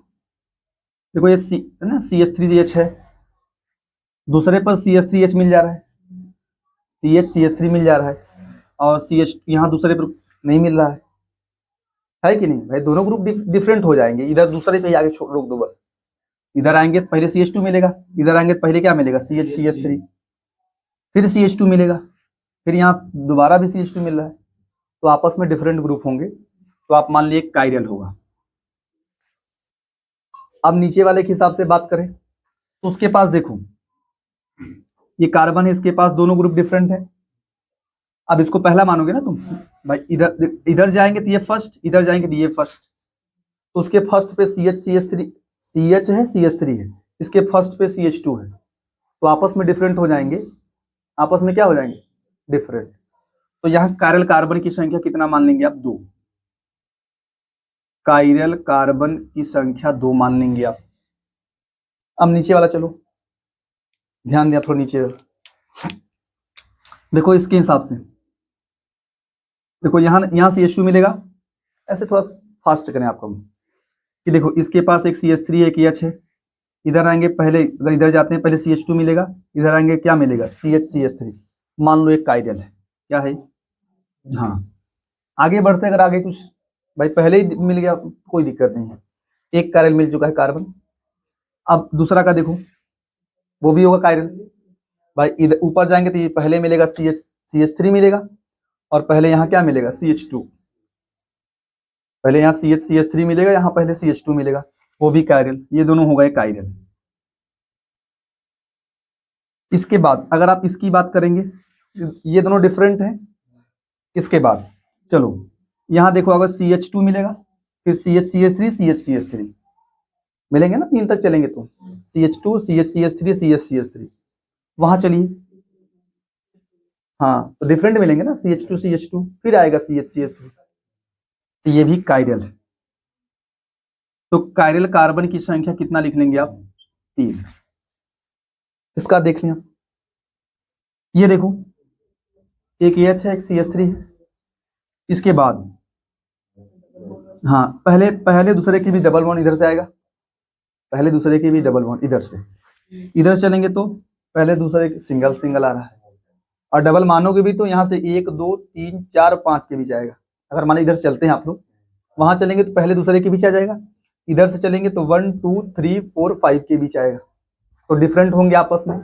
A: देखो ये सी है ना, CH3H है, दूसरे पर CH3H मिल जा रहा है, CH3 मिल जा रहा है, और CH यहाँ दूसरे पर नहीं मिल रहा है कि नहीं भाई, दोनों ग्रुप डिफरेंट हो जाएंगे, इधर दूसरे पे आगे रोक दो बस। इधर आएंगे तो पहले CH2 मिलेगा, इधर आएंगे तो पहले क्या मिलेगा, CH3, फिर CH2 मिलेगा, फिर यहाँ दोबारा भी CH2 मिल रहा है, तो आपस में डिफरेंट ग्रुप होंगे, तो आप मान लीजिए कायरल होगा। अब नीचे वाले के हिसाब से बात करें तो उसके पास देखो ये कार्बन है, इसके पास दोनों ग्रुप डिफरेंट है। अब इसको पहला मानोगे ना तुम भाई, इधर इधर जाएंगे तो ये फर्स्ट, इधर जाएंगे तो ये फर्स्ट, तो उसके फर्स्ट पे CH है, CH3 है, इसके फर्स्ट पे CH2 है, तो आपस में डिफरेंट हो जाएंगे, आपस में क्या हो जाएंगे, डिफरेंट। तो यहाँ कायरल कार्बन की संख्या कितना मान लेंगे आप, 2। कायरल कार्बन की संख्या 2 मान लेंगे आप। अब नीचे वाला चलो, ध्यान दिया थोड़ा नीचे, देखो इसके हिसाब से, देखो यहाँ CH2 मिलेगा, ऐसे थोड़ा फास्ट करें आपको कि देखो इसके पास एक CH3 एक H है, इधर आएंगे पहले, अगर इधर जाते हैं पहले CH2 मिलेगा, इधर आएंगे क्या मिलेगा CH3। मान लो एक कायरल है, क्या है, हाँ। आगे बढ़ते हैं, अगर आगे कुछ भाई पहले ही मिल गया कोई दिक्कत नहीं है, एक कायरल मिल चुका है कार्बन। अब दूसरा का देखो, वो भी होगा कायरल भाई। इधर ऊपर जाएंगे तो ये पहले मिलेगा CH3 मिलेगा, और पहले यहाँ क्या मिलेगा CH2। पहले यहाँ CH3 मिलेगा, यहाँ पहले CH2 मिलेगा, वो भी कायरल, ये दोनों हो गए कायरल। इसके बाद अगर आप इसकी बात करेंगे, ये दोनों डिफरेंट हैं। इसके बाद चलो यहाँ देखो, अगर CH2 मिलेगा, फिर CH3 मिलेंगे ना, 3 तक चलेंगे तो CH2 CH3 वहां चलिए, हाँ तो डिफरेंट मिलेंगे ना, CH2 फिर आएगा CH3, तो ये भी कायरल है। तो कायरल कार्बन की संख्या कितना लिख लेंगे आप, 3। इसका देख लिया, ये देखो एक OH है, एक CH3 है। इसके बाद हाँ पहले दूसरे की भी डबल बॉन्ड इधर से आएगा, पहले दूसरे की भी डबल बॉन्ड इधर से, इधर चलेंगे तो पहले दूसरे सिंगल सिंगल आ रहा है, और डबल मानोगे भी तो यहाँ से 1 2 3 4 5 के बीच आएगा। अगर माने इधर चलते हैं आप लोग, वहां चलेंगे तो पहले दूसरे के बीच आ जाएगा, इधर से चलेंगे तो 1 2 3 4 5 के बीच आएगा, तो डिफरेंट होंगे आपस में।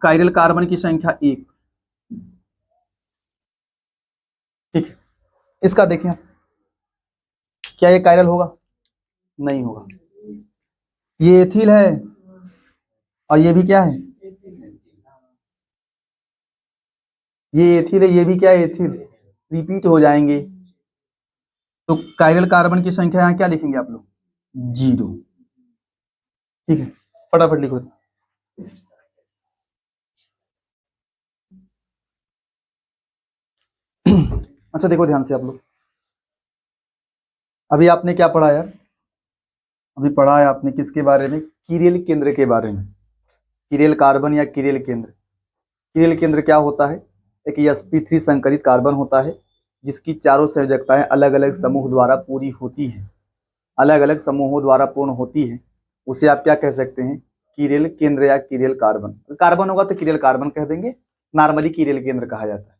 A: कायरल कार्बन की संख्या 1, ठीक है। इसका देखें, क्या ये कायरल होगा, नहीं होगा। ये एथिल है, और ये भी क्या है, ये एथिल है, ये भी क्या है एथिल, रिपीट हो जाएंगे। तो कायरल कार्बन की संख्या यहाँ क्या लिखेंगे आप लोग, 0, ठीक है। फटाफट लिखो। अच्छा देखो ध्यान से आप लोग, अभी आपने क्या पढ़ा यार, अभी पढ़ा है आपने किसके बारे में, कीरेल केंद्र के बारे में। कीरेल कार्बन या कीरेल केंद्र, कीरेल केंद्र क्या होता है, एक sp3 संकरित कार्बन होता है, जिसकी चारों संयोजकताएं अलग अलग समूह द्वारा पूरी होती है, अलग अलग समूहों द्वारा पूर्ण होती है। उसे आप क्या कह सकते हैं, कीरेल केंद्र या कीरेल कार्बन। कार्बन होगा तो कीरेल कार्बन कह देंगे, नॉर्मली कीरेल केंद्र कहा जाता है,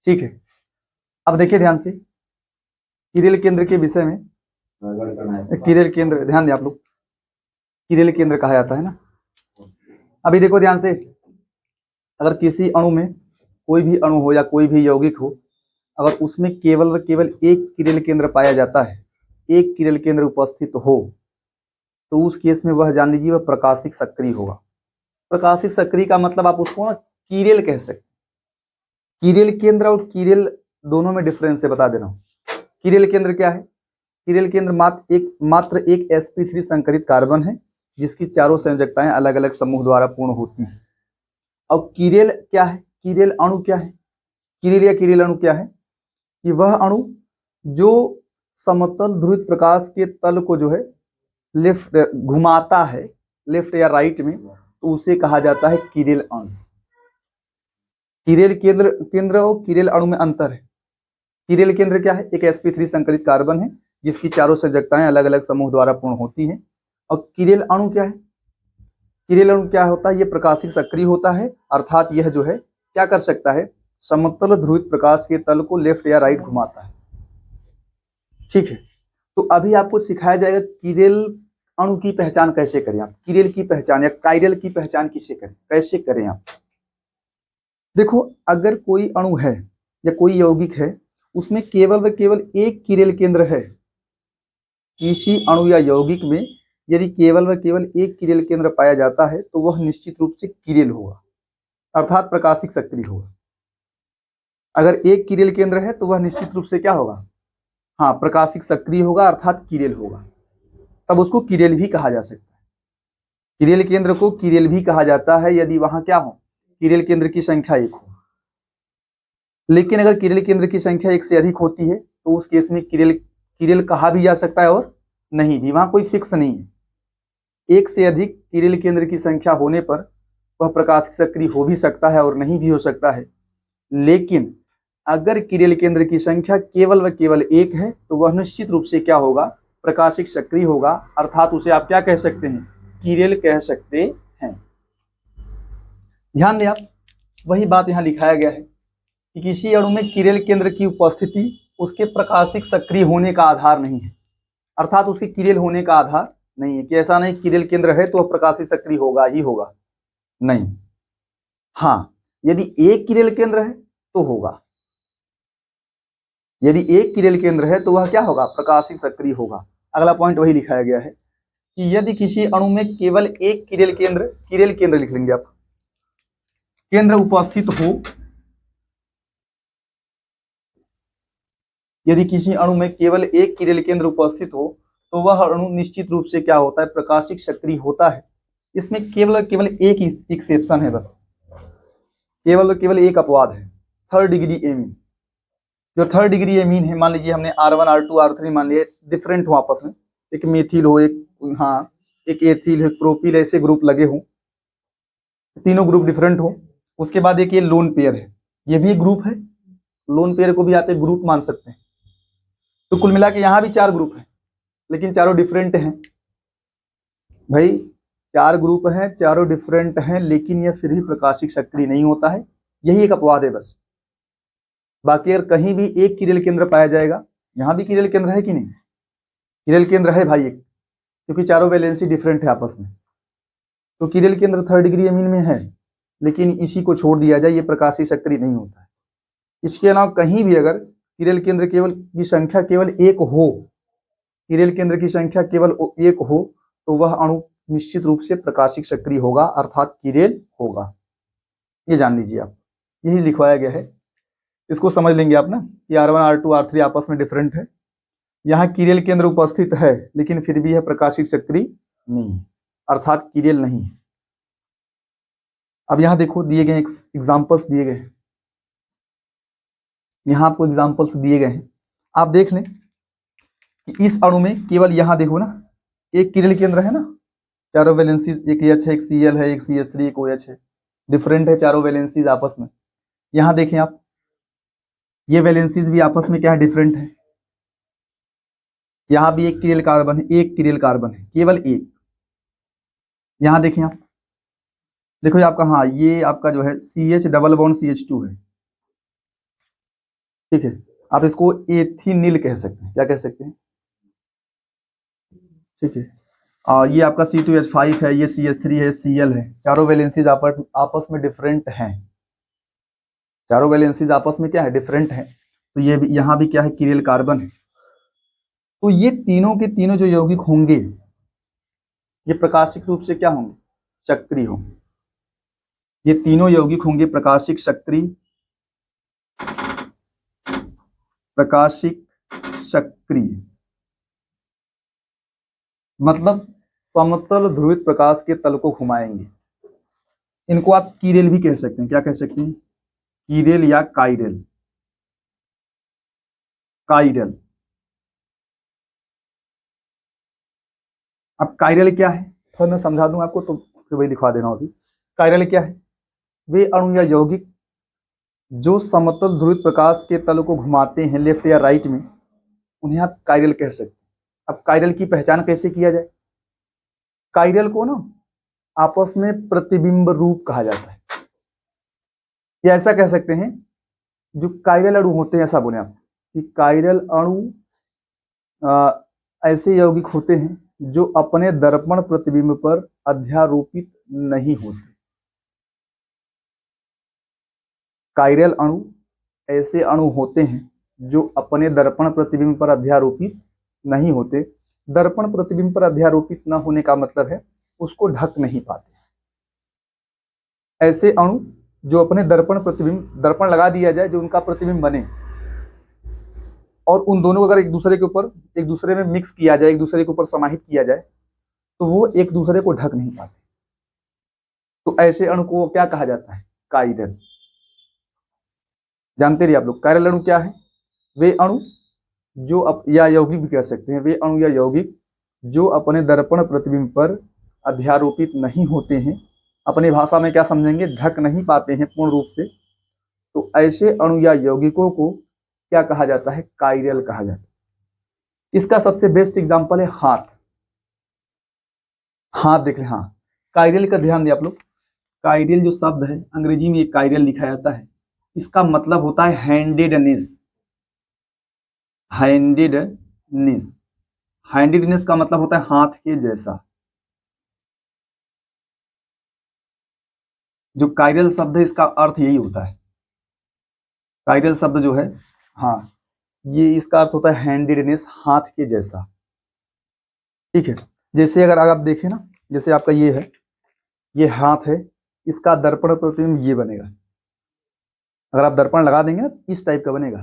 A: ठीक है। अब देखिए ध्यान से, कीरेल केंद्र के विषय में, कीरेल केंद्र ध्यान दें आप लोग, कीरेल केंद्र कहा जाता है ना। अभी देखो ध्यान से, अगर किसी अणु में, कोई भी अणु हो या कोई भी यौगिक हो, अगर उसमें केवल व केवल एक कीरेल केंद्र पाया जाता है, एक कीरेल केंद्र उपस्थित हो, तो उस केस में वह जान लीजिए वह प्रकाशिक सक्रिय होगा। प्रकाशिक सक्रिय का मतलब आप उसको ना कीरेल कह सकते। कीरेल केंद्र और कीरेल दोनों में डिफरेंस है, बता दे रहा हूं। कीरेल केंद्र क्या है, कीरेल केंद्र मात्र एक sp3 संकरित कार्बन है, जिसकी चारों संयोजकताएं अलग अलग समूह द्वारा पूर्ण होती हैं। अब कीरेल क्या है, कीरेल अणु क्या है, कीरेल या कीरेल अणु क्या है, कि वह अणु जो समतल ध्रुवित प्रकाश के तल को जो है लेफ्ट घुमाता है, लेफ्ट या राइट में, तो उसे कहा जाता है कीरेल अणु। कीरेल केंद्र और कीरेल अणु में अंतर है। कीरेल केंद्र क्या है, एक sp3 संकलित कार्बन है, जिसकी चारों संयोजकताएं अलग अलग समूह द्वारा पूर्ण होती हैं। और कीरेल अणु क्या है, कीरेल अणु क्या होता है, यह प्रकाशिक सक्रिय होता है, अर्थात यह जो है क्या कर सकता है, समतल ध्रुवित प्रकाश के तल को लेफ्ट या राइट घुमाता है, ठीक है। तो अभी आपको सिखाया जाएगा कीरेल अणु की पहचान कैसे करें आप, कीरेल की पहचान या कायरल की पहचान किसे करें, कैसे करें आप। देखो अगर कोई अणु है या कोई यौगिक है, उसमें केवल व केवल एक कीरेल केंद्र है, किसी अणु या यौगिक में यदि केवल व केवल एक कीरेल केंद्र पाया जाता है, तो वह निश्चित रूप से कीरेल होगा, अर्थात प्रकाशिक सक्रिय होगा। अगर एक कीरेल केंद्र है तो वह निश्चित रूप से क्या होगा, हाँ प्रकाशिक सक्रिय होगा, अर्थात कीरेल होगा, तब उसको कीरेल भी कहा जा सकता है। कीरेल केंद्र को कीरेल भी कहा जाता है यदि वहां क्या हो, कीरेल केंद्र की संख्या 1 हो। लेकिन अगर कीरेल केंद्र की संख्या 1 से अधिक होती है, तो उस केस में कीरेल कहा भी जा सकता है और नहीं भी, वहां कोई फिक्स नहीं है। 1 से अधिक कीरेल केंद्र की संख्या होने पर वह प्रकाशिक सक्रिय हो भी सकता है और नहीं भी हो सकता है। लेकिन अगर कीरेल केंद्र की संख्या केवल व केवल 1 है, तो वह निश्चित रूप से क्या होगा, प्रकाशिक सक्रिय होगा, अर्थात उसे आप क्या कह सकते हैं, कीरेल कह सकते हैं। ध्यान दें आप, वही बात यहाँ लिखाया गया है कि किसी अणु में कीरेल केंद्र की उपस्थिति उसके प्रकाशिक सक्रिय होने का आधार नहीं है, अर्थात उसके कीरेल होने का आधार नहीं है कि ऐसा नहीं कीरेल केंद्र है तो प्रकाशिक सक्रिय होगा ही होगा, नहीं। हाँ, यदि एक कीरेल केंद्र है तो होगा, यदि एक कीरेल केंद्र है तो वह क्या होगा, प्रकाशिक सक्रिय होगा। अगला पॉइंट वही लिखाया गया है कि यदि किसी अणु में केवल एक कीरेल केंद्र लिख लेंगे आप, केंद्र उपस्थित हो, यदि किसी अणु में केवल एक कीरेल केंद्र उपस्थित हो तो वह अणु निश्चित रूप से क्या होता है, प्रकाशिक सक्रिय होता है। इसमें केवल एक एक्सेप्शन है, बस केवल एक अपवाद है, थर्ड डिग्री एमीन। जो थर्ड डिग्री एमीन है, मान लीजिए हमने R1 R2 R3 मान लिया, डिफरेंट हो आपस में, एक मेथिल हो, एक एथिल है, प्रोपिल, ऐसे ग्रुप लगे हो, तीनों ग्रुप डिफरेंट हो। उसके बाद एक ये लोन पेयर है, ये भी एक ग्रुप है, लोन पेयर को भी आप एक ग्रुप मान सकते हैं। तो कुल मिला के यहाँ भी 4 ग्रुप हैं, लेकिन चारों डिफरेंट हैं भाई, 4 ग्रुप हैं, चारों डिफरेंट हैं, लेकिन यह फिर भी प्रकाशिक सक्रिय नहीं होता है, यही एक अपवाद है बस। बाकी अगर कहीं भी एक कीरेल केंद्र पाया जाएगा, यहाँ भी कीरेल केंद्र है कि नहीं, कीरेल केंद्र है भाई एक, क्योंकि चारों वैलेंसी डिफरेंट है आपस में, तो कीरेल केंद्र थर्ड डिग्री एमीन में है, लेकिन इसी को छोड़ दिया जाए, ये प्रकाशिक सक्रिय नहीं होता है। इसके अलावा कहीं भी अगर कीरेल केंद्र की संख्या केवल एक हो, कीरेल केंद्र की संख्या केवल एक हो, तो वह अणु निश्चित रूप से प्रकाशिक सक्रिय होगा, अर्थात कीरेल होगा। ये जान लीजिए आप, यही लिखवाया गया है। इसको समझ लेंगे आप ना कि R1 R2 R3 आपस में डिफरेंट है, यहाँ कीरेल केंद्र उपस्थित है, लेकिन फिर भी यह प्रकाशिक सक्रिय नहीं है, अर्थात कीरेल नहीं है। अब यहाँ देखो, दिए गए एग्जाम्पल्स दिए गए हैं, यहाँ आपको एग्जाम्पल्स दिए गए हैं, आप देख लें कि इस अणु में केवल यहाँ देखो ना, एक कीरेल केंद्र है ना, चारों वैलेंसीज, एक H है, एक Cl है, एक CH3, एक OH है, डिफरेंट है चारों वैलेंसीज आपस में। यहाँ देखें आप, ये वैलेंसीज भी आपस में क्या है, डिफरेंट है। यहाँ भी एक कीरेल कार्बन है, एक कीरेल कार्बन है, केवल एक। यहाँ देखें आप, देखो ये आपका, हाँ ये आपका जो है CH डबल बॉन्ड CH2 है, ठीक है, आप इसको एथिनिल कह सकते हैं, क्या कह सकते हैं, ठीक है। ये आपका C2H5 है, ये CH3 है, Cl है, चारों वैलेंसीज आपस में डिफरेंट हैं, चारों वैलेंसीज आपस में क्या है, डिफरेंट है। तो ये भी, यहाँ भी क्या है, कीरेल कार्बन है। तो ये तीनों के तीनों जो यौगिक होंगे, ये प्रकाशिक रूप से क्या होंगे, सक्रिय होंगे। ये तीनों यौगिक होंगे प्रकाशिक सक्रिय, प्रकाशिक सक्रिय मतलब समतल ध्रुवित प्रकाश के तल को घुमाएंगे। इनको आप कीरेल भी कह सकते हैं, क्या कह सकते हैं, कीरेल या काइरेल, काइरेल। अब काइरेल क्या है, थोड़ा मैं समझा दूं आपको, तो फिर वही लिखवा देना अभी। काइरेल क्या है, वे अणु या यौगिक जो समतल ध्रुवित प्रकाश के तल को घुमाते हैं लेफ्ट या राइट में, उन्हें आप काइरेल कह सकते हैं। अब काइरेल की पहचान कैसे किया जाए, काइरेल को ना आपस में प्रतिबिंब रूप कहा जाता है, या ऐसा कह सकते हैं, जो काइरेल अणु होते हैं, ऐसा बोले आप कि काइरेल अणु ऐसे यौगिक होते हैं जो अपने दर्पण प्रतिबिंब पर अध्यारोपित नहीं होते। काइरेल अणु ऐसे अणु होते हैं जो अपने दर्पण प्रतिबिंब पर अध्यारोपित नहीं होते। दर्पण प्रतिबिंब पर अध्यारोपित न होने का मतलब है उसको ढक नहीं पाते। ऐसे अणु जो अपने दर्पण प्रतिबिंब, दर्पण लगा दिया जाए जो उनका प्रतिबिंब बने, और उन दोनों को अगर एक दूसरे में मिक्स किया जाए, एक दूसरे के ऊपर समाहित किया जाए, तो वो एक दूसरे को ढक नहीं पाते। तो ऐसे अणु को क्या कहा जाता है, काइरेल। जानते रहिए आप लोग, काइरेल अणु क्या है, वे अणु जो या यौगिक भी कह सकते हैं, वे अणु या यौगिक जो अपने दर्पण प्रतिबिंब पर अध्यारोपित नहीं होते हैं, अपनी भाषा में क्या समझेंगे, ढक नहीं पाते हैं पूर्ण रूप से। तो ऐसे अणु या यौगिकों को क्या कहा जाता है, काइरेल कहा जाता है। इसका सबसे बेस्ट एग्जांपल है हाथ। हाथ देख रहे हैं, हाँ। कायरल का ध्यान दें आप लोग। कायरल जो शब्द है अंग्रेजी में एक कायरल लिखा जाता है, इसका मतलब होता है हैंडेडनेस। हैंडेडनेस, हैंडेडनेस का मतलब होता है हाथ के जैसा। जो कायरल शब्द है इसका अर्थ यही होता है। कायरल शब्द जो है, हाँ, ये इसका अर्थ होता है हैंडेडनेस, हाथ के जैसा। ठीक है, जैसे अगर आप देखें ना, जैसे आपका ये है, ये हाथ है, इसका दर्पण प्रतिबिंब ये बनेगा। अगर आप दर्पण लगा देंगे ना, इस टाइप का बनेगा।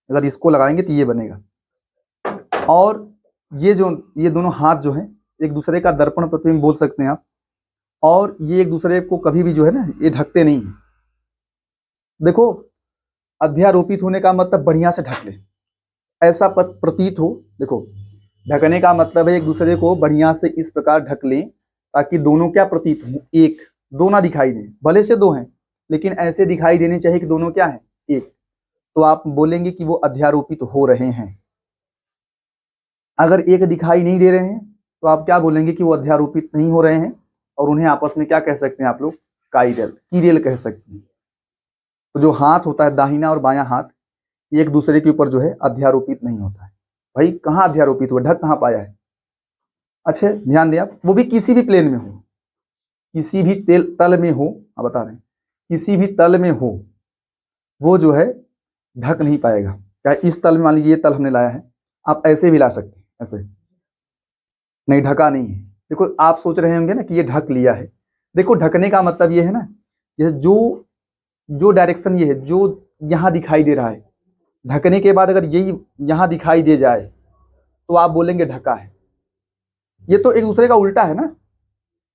A: अगर इसको लगाएंगे तो ये बनेगा। और ये जो, ये दोनों हाथ जो है एक दूसरे का दर्पण प्रतिबिंब बोल सकते हैं आप। और ये एक दूसरे को कभी भी जो है ना, ये ढकते नहीं है। देखो, अध्यारोपित होने का मतलब बढ़िया से ढक ले, ऐसा प्रतीत हो। देखो, ढकने का मतलब है एक दूसरे को बढ़िया से इस प्रकार ढक लें ताकि दोनों क्या प्रतीत हो, एक, दो ना दिखाई दें। भले से दो हैं लेकिन ऐसे दिखाई देने चाहिए कि दोनों क्या है, एक। तो आप बोलेंगे कि वो अध्यारोपित हो रहे हैं। अगर एक दिखाई नहीं दे रहे हैं तो आप क्या बोलेंगे कि वो अध्यारोपित नहीं हो रहे हैं, और उन्हें आपस में क्या कह सकते हैं आप लोग, कायरल, कीरेल कह सकते हैं। तो जो हाथ होता है दाहिना और बायां हाथ, एक दूसरे के ऊपर जो है अध्यारोपित नहीं होता है। भाई कहाँ अध्यारोपित हुआ, ढक कहाँ पाया है। अच्छा ध्यान दें आप, वो भी किसी भी प्लेन में हो, किसी भी तल में हो, आप बता रहे हैं किसी भी तल में हो, वो जो है ढक नहीं पाएगा। चाहे इस तल में, मान लीजिए ये तल हमने लाया है, आप ऐसे भी ला सकते हैं, ऐसे नहीं, ढका नहीं है। देखो आप सोच रहे होंगे ना कि ये ढक लिया है। देखो ढकने का मतलब ये है ना, ये जो जो डायरेक्शन ये है, जो यहाँ दिखाई दे रहा है, ढकने के बाद अगर यही यहाँ दिखाई दे जाए तो आप बोलेंगे ढका है। ये तो एक दूसरे का उल्टा है ना,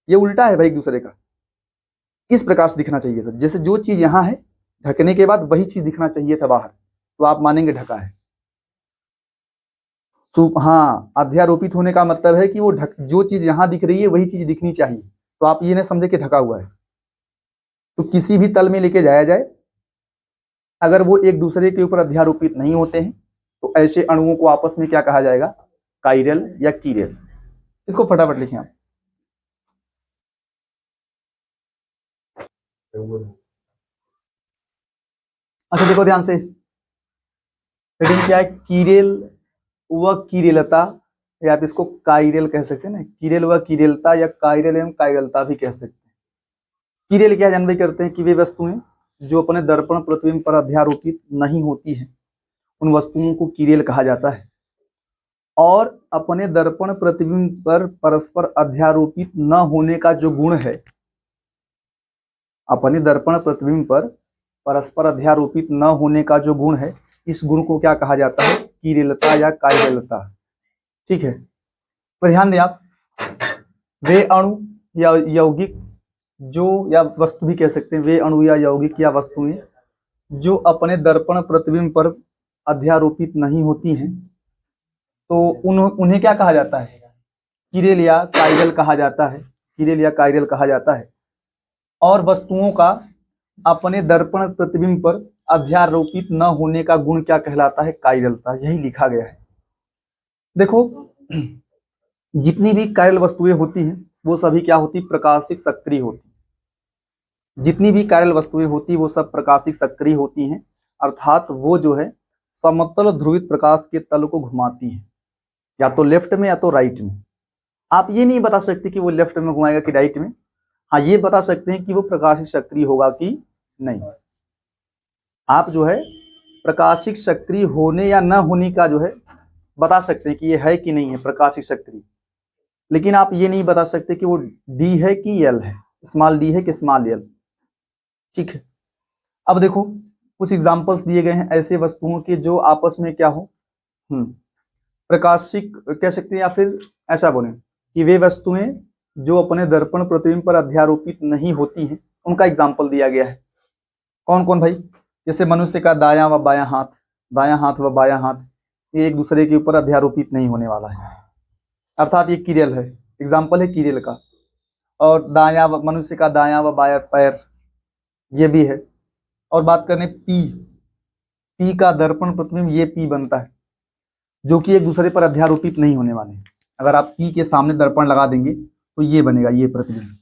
A: ये उल्टा है भाई एक दूसरे का। इस प्रकार से दिखना चाहिए था, जैसे जो चीज यहाँ है ढकने के बाद वही चीज दिखना चाहिए था बाहर, तो आप मानेंगे ढका है। हाँ, अध्यारोपित होने का मतलब है कि वो जो चीज यहाँ दिख रही है वही चीज दिखनी चाहिए, तो आप ये ना समझे कि ढका हुआ है। तो किसी भी तल में लेके जाया जाए, अगर वो एक दूसरे के ऊपर अध्यारोपित नहीं होते हैं तो ऐसे अणुओं को आपस में क्या कहा जाएगा, कायरल या कीरेल। इसको फटाफट लिखें आप। अच्छा देखो ध्यान से, हेडिंग क्या है, कीरेल व कीरेलता, या आप इसको कायरल कह सकते हैं ना, कीरेल व कीरेलता या कायरल एवं कायरलता भी कह सकते हैं। कीरेल क्या जानकारी करते हैं कि वे वस्तुएं जो अपने दर्पण प्रतिबिंब पर अध्यारोपित नहीं होती हैं, उन वस्तुओं को कीरेल कहा जाता है। और अपने दर्पण प्रतिबिंब पर परस्पर अध्यारोपित न होने का जो गुण है, अपने दर्पण प्रतिबिंब पर परस्पर अध्यारोपित न होने का जो गुण है, इस गुण को क्या कहा जाता है, कीरेलता या कायरलता। ठीक है, तो ध्यान दें आप, वे अणु या यौगिक जो, या वस्तु भी कह सकते हैं, वे अणु या यौगिक या वस्तुएं जो अपने दर्पण प्रतिबिंब पर अध्यारोपित नहीं होती हैं, तो उन्हें क्या कहा जाता है, कीरेल या कायरल कहा जाता है, कीरेल या कायरल कहा जाता है। और वस्तुओं का अपने दर्पण प्रतिबिंब पर अध्यारोपित न होने का गुण क्या कहलाता है, कायरलता। यही लिखा गया है। देखो जितनी भी कायरल वस्तुएं होती हैं वो सभी क्या होती, प्रकाशिक सक्रिय होती। जितनी भी कायरल वस्तुएं होती वो सब प्रकाशिक सक्रिय होती हैं, अर्थात वो जो है समतल ध्रुवित प्रकाश के तल को घुमाती है, या तो लेफ्ट में या तो राइट में। आप ये नहीं बता सकते कि वो लेफ्ट में घुमाएगा कि राइट में, हाँ ये बता सकते हैं कि वो प्रकाशिक सक्रिय होगा कि नहीं। आप जो है प्रकाशिक सक्रिय होने या न होने का जो है बता सकते हैं कि ये है कि नहीं है प्रकाशिक सक्रिय, लेकिन आप ये नहीं बता सकते कि वो डी है कि एल है, स्मॉल डी है कि स्मॉल एल। ठीक है, अब देखो कुछ एग्जांपल्स दिए गए हैं ऐसे वस्तुओं के जो आपस में क्या हो, प्रकाशिक कह सकते हैं, या फिर ऐसा बोले कि वे वस्तुएं जो अपने दर्पण प्रतिबिंब पर अध्यारोपित नहीं होती हैं, उनका एग्जाम्पल दिया गया है। कौन कौन भाई, जैसे मनुष्य का दायां व बायां हाथ, दायां हाथ व बायां हाथ, ये एक दूसरे के ऊपर अध्यारोपित नहीं होने वाला है, अर्थात ये कीरेल है, एग्जाम्पल है कीरेल का। और मनुष्य का दायां व बायां पैर, ये भी है। और बात करें पी का दर्पण प्रतिबिंब, ये पी बनता है, जो कि एक दूसरे पर अध्यारोपित नहीं होने वाले। अगर आप पी के सामने दर्पण लगा देंगे तो ये बनेगा, ये प्रतिबिंब,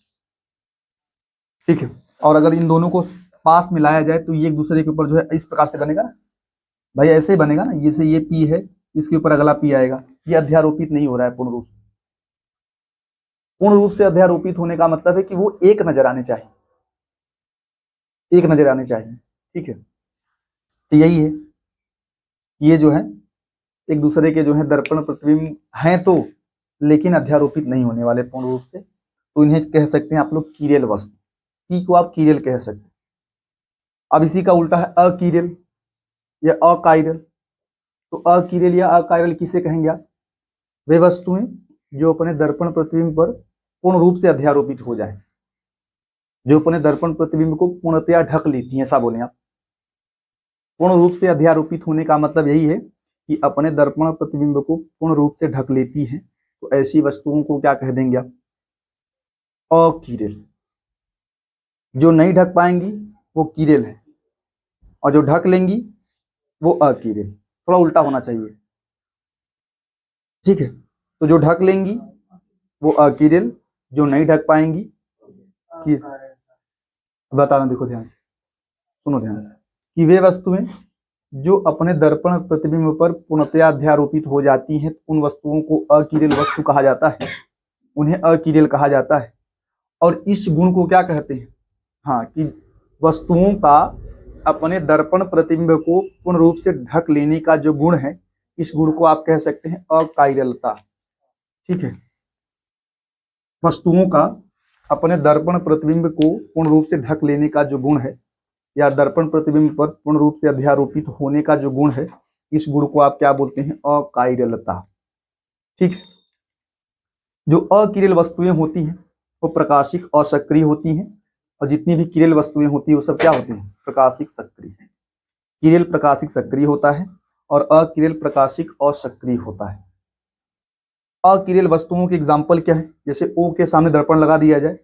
A: ठीक है। और अगर इन दोनों को पास मिलाया जाए तो ये एक दूसरे के ऊपर जो है इस प्रकार से बनेगा ना भाई, ऐसे ही बनेगा ना, ये से ये पी है, इसके ऊपर अगला पी आएगा, ये अध्यारोपित नहीं हो रहा है पूर्ण रूप से। पूर्ण रूप से अध्यारोपित होने का मतलब है कि वो एक नजर आने चाहिए, एक नजर आने चाहिए, ठीक है। तो यही है, ये जो है एक दूसरे के जो है दर्पण प्रतिबिंब हैं तो, लेकिन अध्यारोपित नहीं होने वाले पूर्ण रूप से, तो इन्हें कह सकते हैं आप लोग कीरेल वस्तु, पी को आप कीरेल कह सकते हैं। अब इसी का उल्टा है अकीरेल या अकाइरल। तो अकीरेल या अकाइरल किसे कहेंगे आप? वे वस्तुएं जो अपने दर्पण प्रतिबिंब पर पूर्ण रूप से अध्यारोपित हो जाए, जो अपने दर्पण प्रतिबिंब को पूर्णतया ढक लेती हैं, ऐसा बोले आप। पूर्ण रूप से अध्यारोपित होने का मतलब यही है कि अपने दर्पण प्रतिबिंब को पूर्ण रूप से ढक लेती हैं, तो ऐसी वस्तुओं को क्या कह देंगे आप? अकीरेल। जो नहीं ढक पाएंगी वो कीरेल है, और जो ढक लेंगी वो अकीरेल। थोड़ा उल्टा होना चाहिए, ठीक है। तो जो ढक लेंगी वो अकीरेल, जो नहीं ढक पाएंगी बताना, देखो ध्यान से, सुनो ध्यान से, कि वे वस्तुएं जो अपने दर्पण प्रतिबिंब पर पूर्णतया अध्यारोपित हो जाती हैं, उन वस्तुओं को अकीरेल वस्तु कहा जाता है, उन्हें अकीरेल कहा जाता है। और इस गुण को क्या कहते हैं? हाँ, कि वस्तुओं का अपने दर्पण प्रतिबिंब को पूर्ण रूप से ढक लेने का जो गुण है, इस गुण को आप कह सकते हैं अकाइरलता, ठीक है। वस्तुओं का अपने दर्पण प्रतिबिंब को पूर्ण रूप से ढक लेने का जो गुण है, या दर्पण प्रतिबिंब पर पूर्ण रूप से अध्यारोपित होने का जो गुण है, इस गुण को आप क्या बोलते हैं? अकाइरलता, ठीक है। जो अकिरेल वस्तुएं होती हैं वो प्रकाशिक और सक्रिय होती हैं, और जितनी भी किरेल वस्तुएं होती है वो सब क्या होती हैं? प्रकाशिक सक्रिय। किरेल प्रकाशिक सक्रिय होता है और अकिरेल प्रकाशिक और सक्रिय होता है। अकिरेल वस्तुओं के एग्जाम्पल क्या है? जैसे ओ के सामने दर्पण लगा दिया जाए,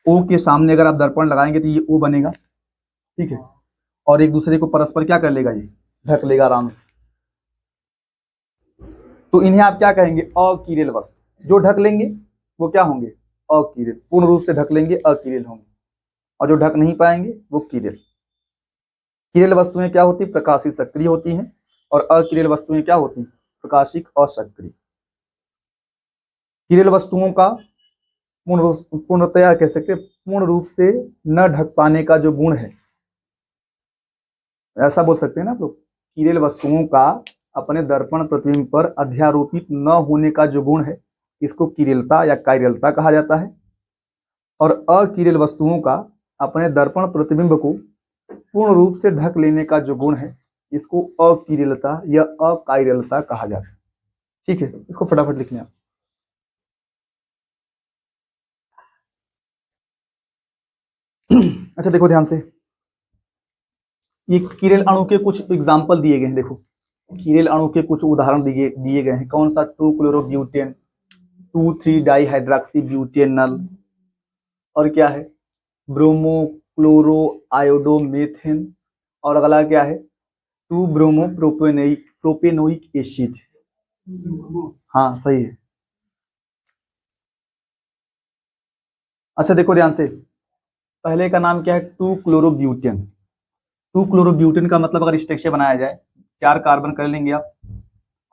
A: ओ के सामने अगर आप दर्पण लगाएंगे तो ये ओ बनेगा, ठीक है, और एक दूसरे को परस्पर क्या कर लेगा? ये ढक लेगा आराम से। तो इन्हें आप क्या कहेंगे? अकिरेल वस्तु। जो ढक लेंगे वो क्या होंगे? अकिरेल। पूर्ण रूप से ढक लेंगे अकिरेल होंगे, और जो ढक नहीं पाएंगे वो किरेल। किरेल वस्तुएं क्या होती? प्रकाशिक सक्रिय होती हैं, और अकिरेल वस्तुएं क्या होती? प्रकाशिक और सक्रिय। किरेल वस्तुओं का पूर्णतया कह सकते पूर्ण रूप से न ढक पाने का जो गुण है, ऐसा बोल सकते हैं ना आप लोग। किरेल वस्तुओं का अपने दर्पण प्रतिबिंब पर अध्यारोपित न होने का जो गुण है, इसको किरेलता या काइरलता कहा जाता है। और अकिरेल वस्तुओं का अपने दर्पण प्रतिबिंब को पूर्ण रूप से ढक लेने का जो गुण है, इसको अकिरेलता या अकाइरलता कहा जाता है, ठीक है। इसको फटाफट लिख लें आप। अच्छा देखो ध्यान से, ये किरेल अणु के कुछ एग्जाम्पल दिए गए हैं। देखो किरेल अणु के कुछ उदाहरण दिए गए हैं। कौन सा? 2-क्लोरोब्यूटेन, 2,3-डाइहाइड्रॉक्सी ब्यूटेनल, और क्या है? ब्रोमो क्लोरो आयोडोमेथेन, और अगला क्या है? 2-ब्रोमो प्रोपेनोइक एसिड। हाँ सही है। अच्छा देखो ध्यान से, पहले का नाम क्या है? 2-क्लोरोब्यूटेन। 2-क्लोरोब्यूटेन का मतलब अगर स्ट्रक्चर बनाया जाए, 4 कार्बन कर लेंगे आप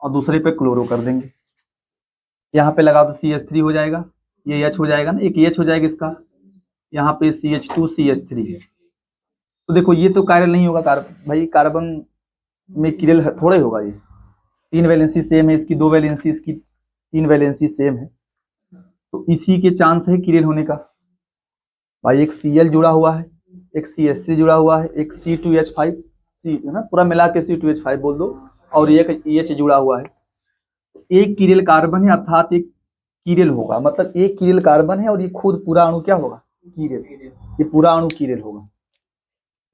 A: और दूसरे पे क्लोरो कर देंगे, यहाँ पे लगा तो CH3 हो जाएगा, ये H हो जाएगा ना, एक H हो जाएगा इसका, यहाँ पे CH2 CH3 है। तो देखो ये तो कायरल नहीं होगा, भाई कार्बन में किरेल थोड़ा ही होगा। ये 3 वैलेंसी सेम है इसकी, 2 वैलेंसी इसकी, 3 वैलेंसी सेम है, तो इसी के चांस है किरेल होने का। भाई एक Cl जुड़ा हुआ है, एक CH3 जुड़ा हुआ है, एक C2H5 C है ना, पूरा मिला के C2H5 बोल दो, और एक H जुड़ा हुआ है। एक किरेल कार्बन है, अर्थात एक किरेल होगा, मतलब एक किरेल कार्बन है और ये खुद पूरा अणु क्या होगा? किरेल। ये पूरा अणु किरेल होगा।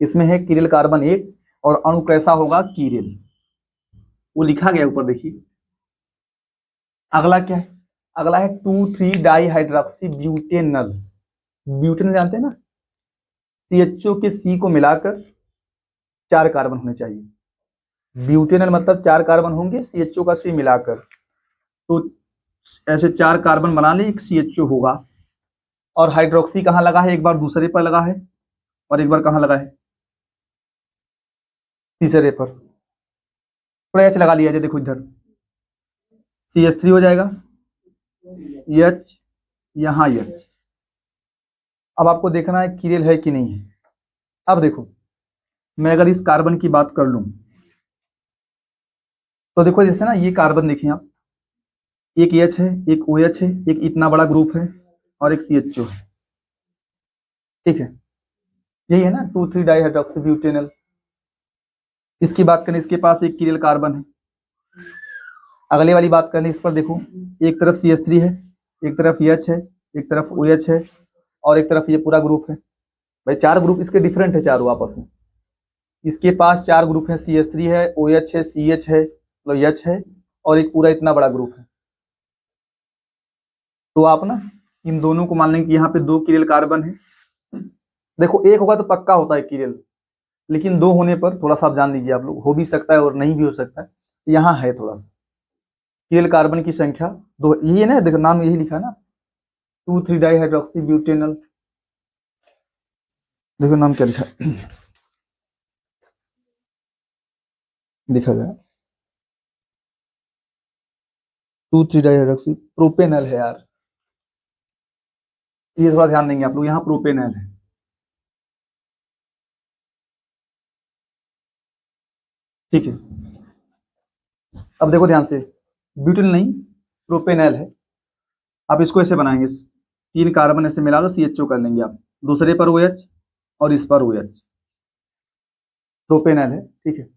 A: इसमें है किरेल कार्बन एक, और अणु कैसा होगा? किरेल। वो लिखा गया ऊपर देखिए। अगला क्या है? अगला है 2,3-डाइहाइड्रॉक्सी ब्यूटेनल। ब्यूटेनल जानते हैं ना, CHO के C को मिलाकर 4 कार्बन होने चाहिए। ब्यूटेनल मतलब 4 कार्बन होंगे CHO का C मिलाकर। तो ऐसे 4 कार्बन बना ले, एक CHO होगा। और हाइड्रोक्सी कहाँ लगा है, एक बार दूसरे पर लगा है और एक बार कहाँ लगा है, तीसरे पर। थोड़ा H लगा लिया, देखो इधर CH3 हो जाएगा, H, यहाँ H। अब आपको देखना है कीरेल है कि नहीं है। अब देखो मैं अगर इस कार्बन की बात कर लूं तो देखो जैसे ना ये कार्बन देखिए आप, एक H है, एक OH है, एक इतना बड़ा ग्रुप है और एक CHO है, ठीक है। यही है ना 2,3 डाइहाइड्रोक्सीब्यूटेनॉल। इसकी बात करें, इसके पास एक कीरेल कार्बन है। अगले वाली बात करें, इस पर देखो एक तरफ CH3 है, एक तरफ H है, एक तरफ OH है और एक तरफ ये पूरा ग्रुप है। भाई 4 ग्रुप इसके डिफरेंट है चारों आपस में। इसके पास 4 ग्रुप है, CH3 है, OH है, CH है, मतलब H है और एक पूरा इतना बड़ा ग्रुप है। तो आप ना इन दोनों को मान लेंगे कि यहाँ पे 2 कीरेल कार्बन है। देखो एक होगा तो पक्का होता है कीरेल, लेकिन 2 होने पर थोड़ा सा आप जान लीजिए, आप लोग हो भी सकता है और नहीं भी हो सकता है। यहाँ है थोड़ा सा कीरेल कार्बन की संख्या 2, यही है ना, देखो नाम यही लिखा है ना, 2,3 डाइहाइड्रोक्सीब्यूटेनॉल। देखो नाम क्या लिखा है, लिखा गया 2,3 डाइहाइड्रोक्सी प्रोपेनॉल है यार, ये थोड़ा ध्यान देंगे आप लोग, यहाँ प्रोपेनॉल है, ठीक है। अब देखो ध्यान से, ब्यूटेन नहीं प्रोपेनॉल है। आप इसको ऐसे बनाएंगे, 3 कार्बन ऐसे मिला लो, CHO कर लेंगे आप, दूसरे पर OH और इस पर OH, प्रोपेनॉल है, ठीक है।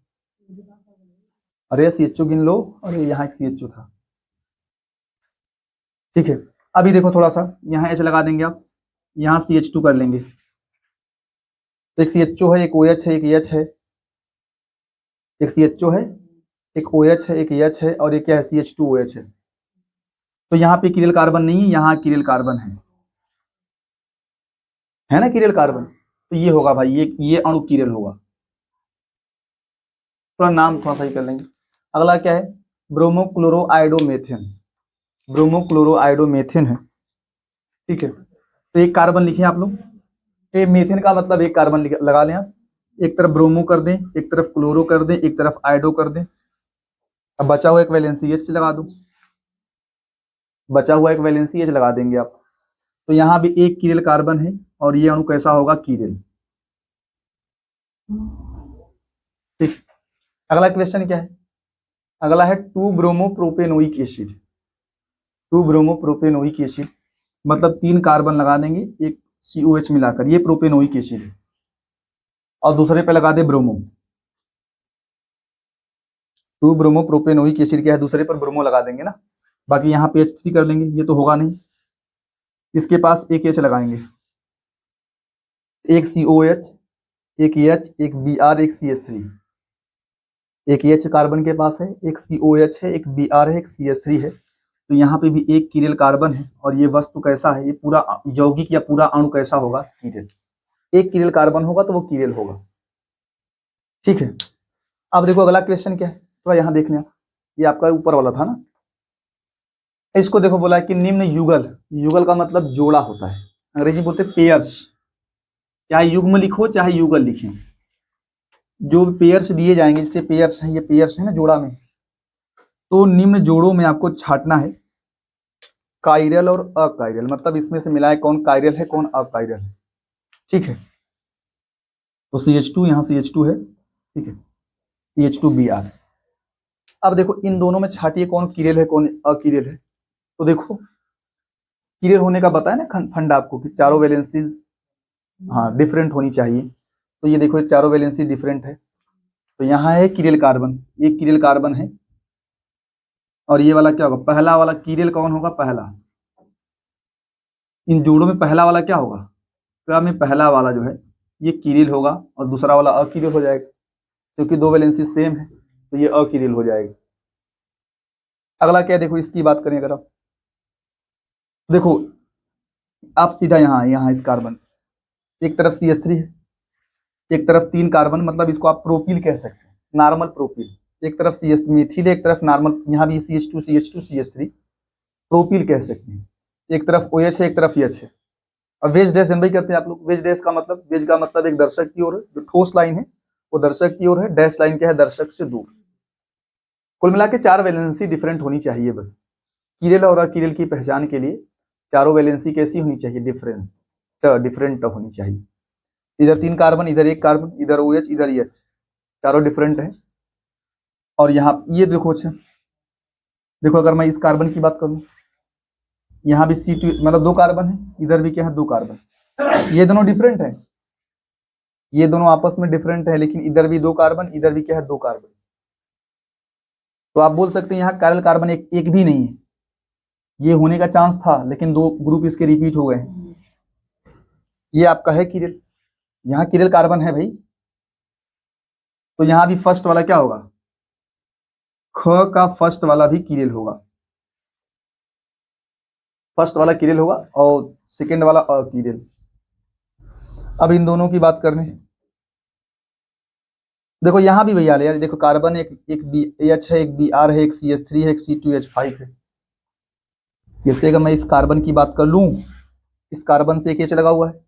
A: अरे CHO गिन लो, अरे यहाँ एक CHO था, ठीक है। अभी देखो थोड़ा सा यहाँ H लगा देंगे आप, यहाँ CH2 कर लेंगे। तो एक CHO है, एक OH है, एक H है, एक CHO है, एक OH है, एक H है और एक क्या है, CH2OH है। तो यहाँ पे कीरेल कार्बन नहीं है, यहाँ कीरेल कार्बन है ना कीरेल कार्बन। तो ये होगा भाई, ये अणु कीरेल होगा। थोड़ा नाम थोड़ा सही कर लेंगे। अगला क्या है, ब्रोमोक्लोरोआइडोमेथेन, ब्रोमोक्लोरोआइडोमेथेन है, ठीक है। तो एक कार्बन लिखे आप लोग, ये मेथेन का मतलब एक कार्बन लगा लें आप, एक तरफ ब्रोमो कर दें, एक तरफ क्लोरो कर दें, एक तरफ आइडो कर दें। अब बचा हुआ एक वैलेंसी H लगा दो, बचा हुआ एक वैलेंसी H लगा देंगे आप। तो यहाँ भी एक कीरेल कार्बन है और ये अणु कैसा होगा, कीरेल, ठीक। अगला क्वेश्चन क्या है, अगला है 2 ब्रोमोप्रोपेनोइक एसिड, 2 ब्रोमोप्रोपेनोइक एसिड मतलब 3 कार्बन लगा देंगे एक COH मिलाकर, ये प्रोपेनोइक एसिड है और दूसरे पे लगा दे ब्रोमो। 2 ब्रोमोप्रोपेनोइक एसिड क्या है, दूसरे पर ब्रोमो लगा देंगे ना, बाकी यहाँ पे H3 कर लेंगे, ये तो होगा नहीं। इसके पास एक H लगाएंगे, एक COH, एक H, एक Br, एक CH3, एक H कार्बन के पास है, एक COH है, एक Br है, एक CH3 है। तो यहाँ पे भी एक कीरेल कार्बन है और ये वस्तु कैसा है, ये पूरा यौगिक या पूरा अणु कैसा होगा, कीरेल। एक कीरेल कार्बन होगा तो वो कीरेल होगा, ठीक है। अब देखो अगला क्वेश्चन क्या है, तो यहाँ देख लें, ये आपका ऊपर वाला था ना, इसको देखो बोला है कि निम्न युगल, युगल का मतलब जोड़ा होता है, अंग्रेजी बोलते पेयर्स, चाहे युग्म लिखो चाहे युगल लिखें, जो पेयर्स दिए जाएंगे, जैसे पेयर्स है, ये पेयर्स है ना जोड़ा में, तो निम्न जोड़ों में आपको छांटना है कायरल और अकायरल, मतलब इसमें से मिला है कौन कायरल है कौन अकायरल है, ठीक है। तो CH2 यहाँ CH2 है, ठीक है, CH2Br। अब देखो इन दोनों में छाटिए कौन कीरेल है कौन अकीरेल है। तो देखो कीरेल होने का बताया ना फंड आपको कि चारों वैलेंसीज हाँ डिफरेंट होनी चाहिए। तो ये देखो चारों वैलेंसी डिफरेंट है, तो यहाँ है कीरेल कार्बन, एक कीरेल कार्बन है और ये वाला क्या होगा, पहला वाला कीरेल कौन होगा, पहला। इन जोड़ों में पहला वाला क्या होगा, तो में पहला वाला जो है ये कीरेल होगा और दूसरा वाला अकीरेल हो जाएगा, क्योंकि दो वैलेंसी सेम है तो ये अकीरेल हो जाएगा। अगला क्या है, देखो इसकी बात करें अगर आप देखो, आप सीधा यहाँ इस कार्बन, एक तरफ CH3 है, एक तरफ 3 कार्बन, मतलब इसको आप प्रोपिल कह सकते हैं, नॉर्मल प्रोपिल। एक तरफ CH मिथिल है, एक तरफ नॉर्मल, यहाँ भी CH2 CH2 CH3, प्रोपिल कह सकते हैं। एक तरफ OH है, एक तरफ EH है। अब वेज डैश जनरली करते हैं आप लोग। वेज डैश का मतलब, वेज का मतलब एक दर्शक की ओर है, जो ठोस लाइन है वो दर्शक की ओर है, डैश लाइन क्या है, दर्शक से दूर। कुल मिला के 4 वैलेंसी डिफरेंट होनी चाहिए बस। किरेल और अकिरेल की पहचान के लिए चारों वैलेंसी कैसी होनी चाहिए, डिफरेंट होनी चाहिए। इधर 3 कार्बन, इधर 1 कार्बन, इधर OH, इधर EH, चारों डिफरेंट है। और यहाँ ये देखो, अच्छा देखो, अगर मैं इस कार्बन की बात करूं, यहाँ भी C2 मतलब 2 कार्बन है, इधर भी क्या है, 2 कार्बन, ये दोनों डिफरेंट है, ये दोनों आपस में डिफरेंट है, लेकिन इधर भी 2 कार्बन, इधर भी क्या है, 2 कार्बन। तो आप बोल सकते हैं यहाँ काइरल कार्बन एक भी नहीं है, ये होने का चांस था, लेकिन 2 ग्रुप इसके रिपीट हो गए हैं। ये आपका है किरेल, यहाँ किरेल कार्बन है भाई, तो यहाँ भी फर्स्ट वाला क्या होगा, ख का फर्स्ट वाला भी किरेल होगा, फर्स्ट वाला किरेल होगा और सेकेंड वाला अकिरेल। अब इन दोनों की बात करने, देखो यहाँ भी भैया यार, देखो कार्बन एक BH है, एक Br है, एक CH3 है, एक C2H5 है। जैसे अगर मैं इस कार्बन की बात कर लूं, इस कार्बन से एक H लगा हुआ है,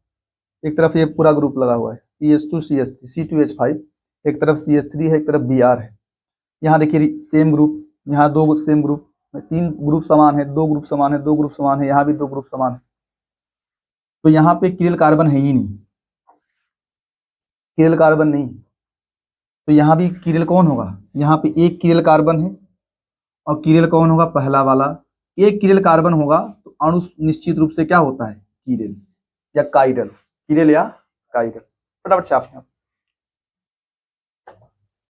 A: एक तरफ ये पूरा ग्रुप लगा हुआ है CH2 CH3 C2H5, एक तरफ CH3 है, एक तरफ Br है। यहाँ देखिए सेम ग्रुप, यहाँ 2 सेम ग्रुप, 3 ग्रुप समान है, 2 ग्रुप समान है, 2 ग्रुप समान है, यहाँ भी 2 ग्रुप समान है। तो यहाँ पे किरेल कार्बन है ही नहीं, किरेल कार्बन नहीं, तो यहाँ भी किरेल कौन होगा, यहाँ पे एक किरेल कार्बन है, और किरेल कौन होगा, पहला वाला। एक किरेल कार्बन होगा तो अणु निश्चित रूप से क्या होता है, किरेल या काइरल, किरेल या काइरल। फटाफट से आप